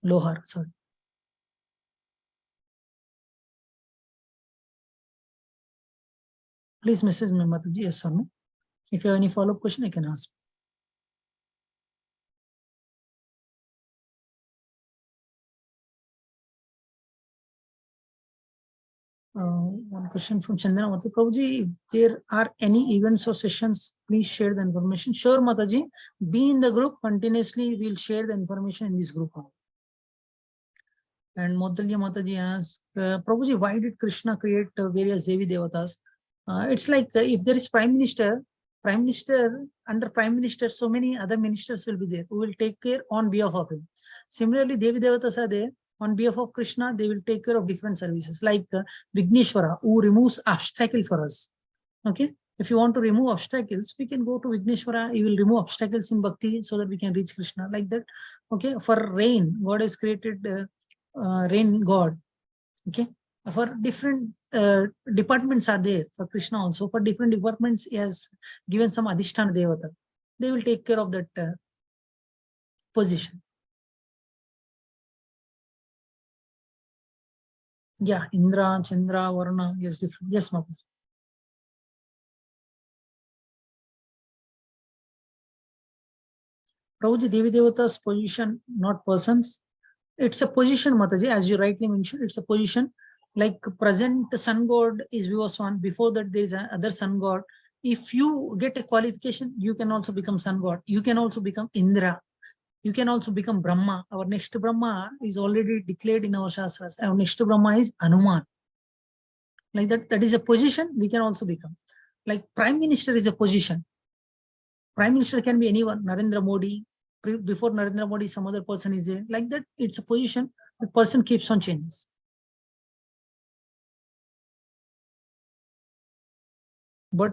Lohar, sorry. Please message me, Mataji, yes or no. If you have any follow-up question, I can ask. One question from Chandana Mataji. Prabhuji, if there are any events or sessions, please share the information. Sure, Mataji. Be in the group continuously. We'll share the information in this group. And Modalya Mataji asks, Prabhuji, why did Krishna create various Devi Devatas? It's like if there is Prime Minister, under Prime Minister, so many other ministers will be there who will take care on behalf of him. Similarly, Devi Devatas are there. On behalf of Krishna, they will take care of different services, like Vigneshwara, who removes obstacle for us. Okay, if you want to remove obstacles, we can go to Vigneshwara. He will remove obstacles in bhakti so that we can reach Krishna, like that. Okay, for rain, God has created rain God. Okay, for different departments are there for Krishna also. For different departments, he has given some Adhisthana Devata. They will take care of that position. Yeah, Indra, Chandra, Varuna, yes, different. Yes, Mataji. Prabhuji, Devi Devata's position, not persons. It's a position, Mataji, as you rightly mentioned, it's a position. Like present sun god is Vivaswan. Before that, there is another sun god. If you get a qualification, you can also become sun god. You can also become Indra. You can also become Brahma. Our next Brahma is already declared in our Shastras. Our next Brahma is Hanuman. Like that, that is a position we can also become. Like Prime Minister is a position. Prime Minister can be anyone, Narendra Modi. Before Narendra Modi, some other person is there. Like that, it's a position. The person keeps on changes. But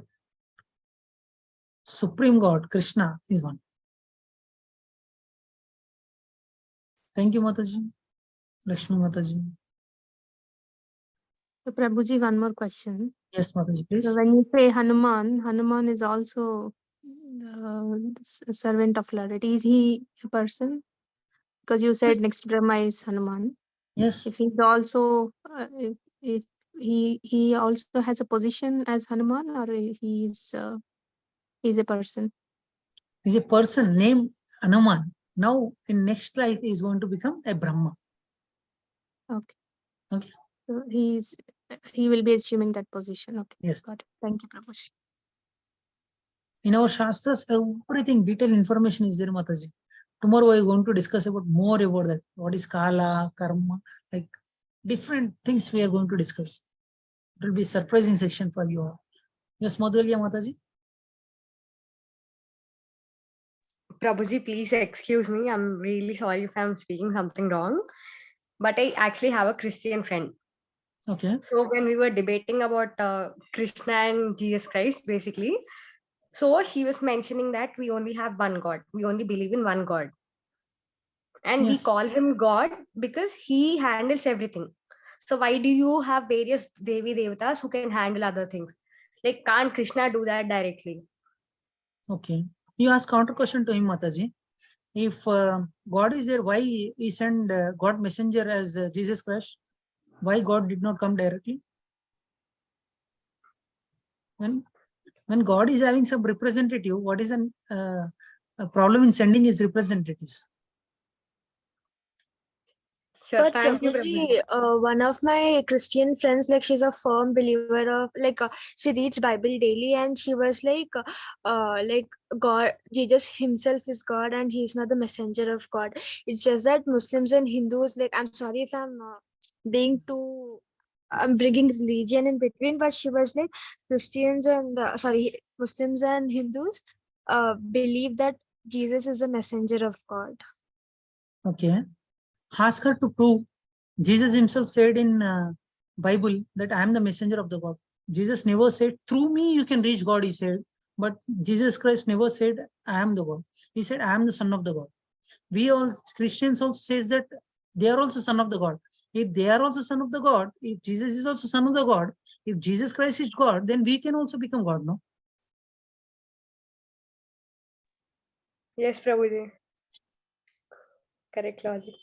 Supreme God, Krishna, is one. Thank you, Mataji. Lakshmi Mataji. So Prabhuji, one more question. Yes, Mataji, please. So when you say Hanuman, Hanuman is also a servant of Lord. Is he a person? Because you said Yes. next Brahma is Hanuman. Yes. If he's also, if he also has a position as Hanuman, or he's a person? He's a person named Hanuman. Now, in next life, he is going to become a Brahma. Okay. Okay. So he will be assuming that position. Okay. Yes. Got it. Thank you, Prabhuji. In our Shastras, everything, detailed information is there, Mataji. Tomorrow we are going to discuss about more about that. What is Kala, Karma, like different things we are going to discuss. It will be a surprising section for you all. Yes, Madhulya Mataji. Prabhuji, please excuse me. I'm really sorry if I'm speaking something wrong. But I actually have a Christian friend. Okay. So when we were debating about Krishna and Jesus Christ, basically, so she was mentioning that we only have one God. We only believe in one God. And we Yes. call him God because he handles everything. So why do you have various Devi Devatas who can handle other things? Like, can't Krishna do that directly? Okay. You ask counter question to him, Mataji. If God is there, why he sent God messenger as Jesus Christ? Why God did not come directly? When God is having some representative, what is a problem in sending his representatives? Sure, But thank you, Prabhuji, one of my Christian friends, like she's a firm believer of she reads Bible daily, and she was like God, Jesus himself is God, and he's not the messenger of God. It's just that Muslims and Hindus, like, I'm sorry if I'm bringing religion in between, but she was like Muslims and Hindus believe that Jesus is a messenger of God. Okay. Ask her to prove. Jesus himself said in Bible that I am the messenger of the God. Jesus never said through me you can reach God, he said. But Jesus Christ never said I am the God. He said I am the son of the God. We all Christians also says that they are also son of the God. If they are also son of the God, if Jesus is also son of the God, if Jesus Christ is God, then we can also become God, no? Yes, Prabhuji. Correct logic.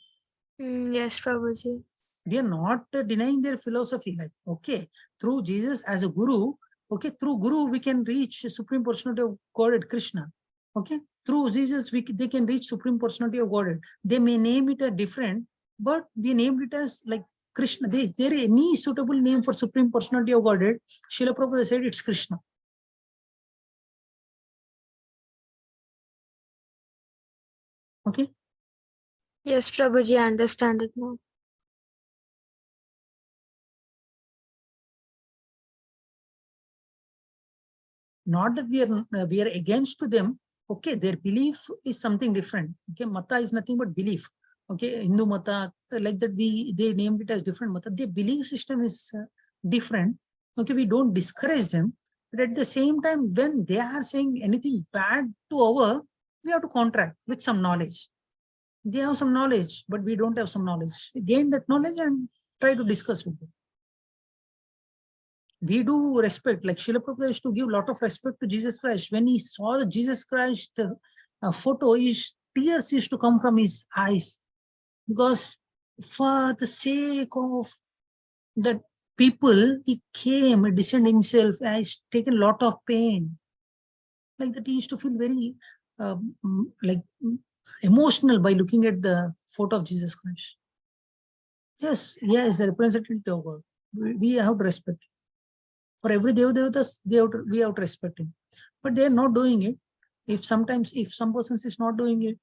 Yes, Prabhuji. We are not denying their philosophy. Like, okay, through Jesus as a guru, okay, through guru we can reach supreme personality of Godhead Krishna. Okay, through Jesus they can reach supreme personality of Godhead. They may name it a different, but we named it as like Krishna. There any suitable name for supreme personality of Godhead? Srila Prabhupada said it's Krishna. Okay. Yes, Prabhuji, I understand it now. Not that we are against to them. Okay, their belief is something different. Okay, mata is nothing but belief. Okay, Hindu mata, like that they named it as different mata. Their belief system is different. Okay, we don't discourage them, but at the same time, when they are saying anything bad to our, we have to contract with some knowledge. They have some knowledge, but we don't have some knowledge. Gain that knowledge and try to discuss with them. We do respect, like Srila Prabhupada used to give a lot of respect to Jesus Christ. When he saw the Jesus Christ photo, his tears used to come from his eyes, because for the sake of that people, he came, he descended himself, has taken a lot of pain. Like that, he used to feel very emotional by looking at the photo of Jesus Christ. Yes, he is a representative of God. We have to respect him. For every Devatas, we have to respect him. But they are not doing it. If some person is not doing it,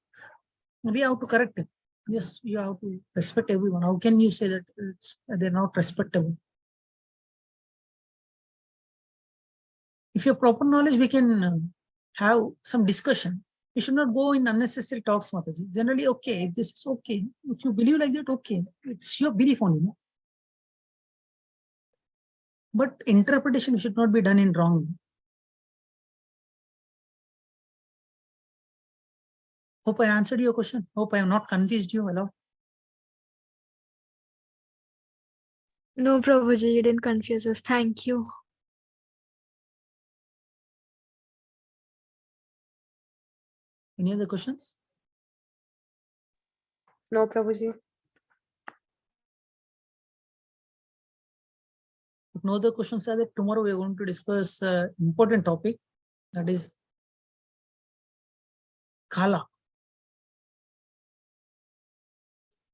we have to correct him. Yes, you have to respect everyone. How can you say that they're not respectable? If you have proper knowledge, we can have some discussion. You should not go in unnecessary talks, Mataji. Generally, okay, if this is okay, if you believe like that, okay, it's your belief only. No? But interpretation should not be done in wrong. Hope I answered your question. Hope I have not confused you. Hello. No, Prabhuji, you didn't confuse us. Thank you. Any other questions? No, Prabhuji. If no other questions are there, tomorrow we are going to discuss important topic, that is Kala.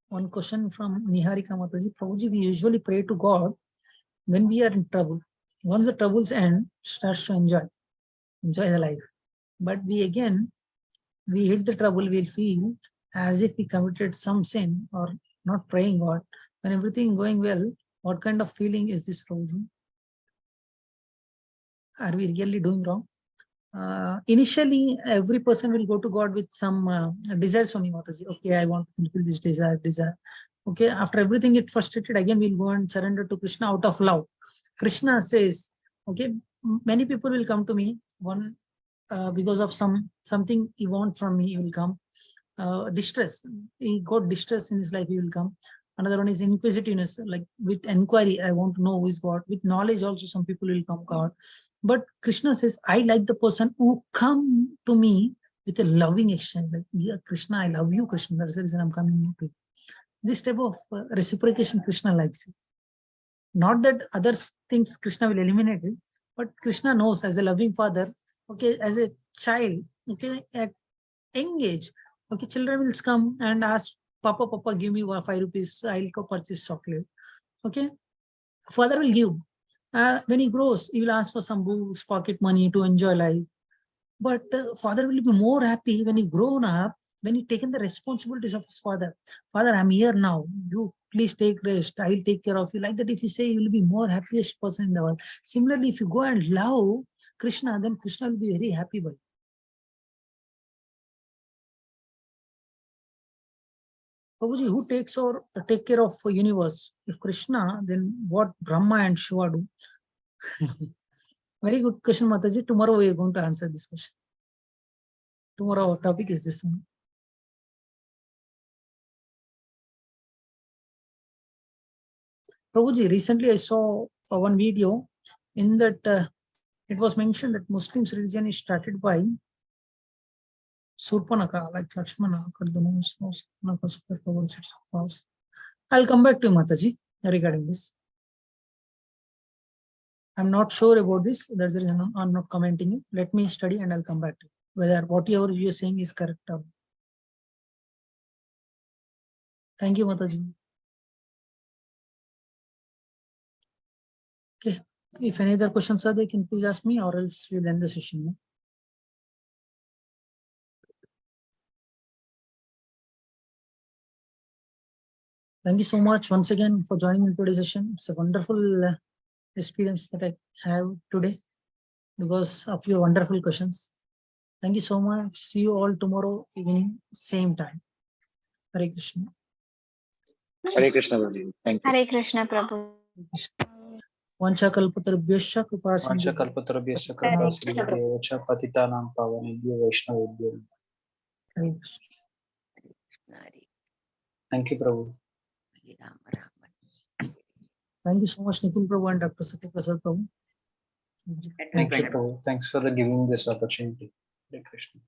One question from Niharika Mataji. Prabhuji, we usually pray to God when we are in trouble. Once the troubles end, starts to enjoy the life. But we hit the trouble, we'll feel as if we committed some sin or not praying God. When everything going well, what kind of feeling is this, Prabhuji? Are we really doing wrong? Initially, every person will go to God with some desires only, Mataji. Okay, I want to fulfill this desire. Okay, after everything get frustrated, again we'll go and surrender to Krishna out of love. Krishna says, okay, many people will come to me, one because of something he wants from me, he will come. Distress, he got distress in his life, he will come. Another one is inquisitiveness, like with inquiry, I want to know who is God. With knowledge also, some people will come God. But Krishna says, I like the person who come to me with a loving exchange. Like, yeah, Krishna, I love you, Krishna. That's the reason I'm coming to you. This type of reciprocation, Krishna likes it. Not that other things Krishna will eliminate it, but Krishna knows as a loving father, okay, as a child, okay, at young age, okay, children will come and ask, Papa, give me 5 rupees, I'll go purchase chocolate. Okay, father will give. When he grows, he will ask for some books, pocket money to enjoy life. But father will be more happy when he grown up, when he taken the responsibilities of his father. Father, I'm here now. You please take rest. I will take care of you. Like that, if you say, you will be more happiest person in the world. Similarly, if you go and love Krishna, then Krishna will be very happy by you. Prabhuji, who take care of universe? If Krishna, then what Brahma and Shiva do? Very good question, Mataji. Tomorrow we are going to answer this question. Tomorrow our topic is this one. Prabhuji, recently I saw one video in that it was mentioned that Muslims religion is started by Surpanaka, like Lakshmana. I'll come back to you, Mataji, regarding this. I'm not sure about this. That's the reason I'm not commenting it. Let me study and I'll come back to you, whether whatever you're saying is correct or not. Thank you, Mataji. Okay. If any other questions are there, you can please ask me, or else we'll end the session. Thank you so much once again for joining in today's session. It's a wonderful experience that I have today because of your wonderful questions. Thank you so much. See you all tomorrow evening, same time. Hare Krishna. Hare Krishna, Prabhu. Thank you. Hare Krishna, Prabhu. Vanchakalpatarubhyascha kripasindhubhyo Vanchakalpatarubhyascha kripasindhubhyo cha patitanam pavanebhyo vaishnavebhyo. Hare Krishna. Thank you, Prabhu. Thank you so much, Nikhil Prabhu and Dr. Satya Prasad Prabhu. Thank you, Prabhu. Thanks for giving this opportunity. Hare Krishna.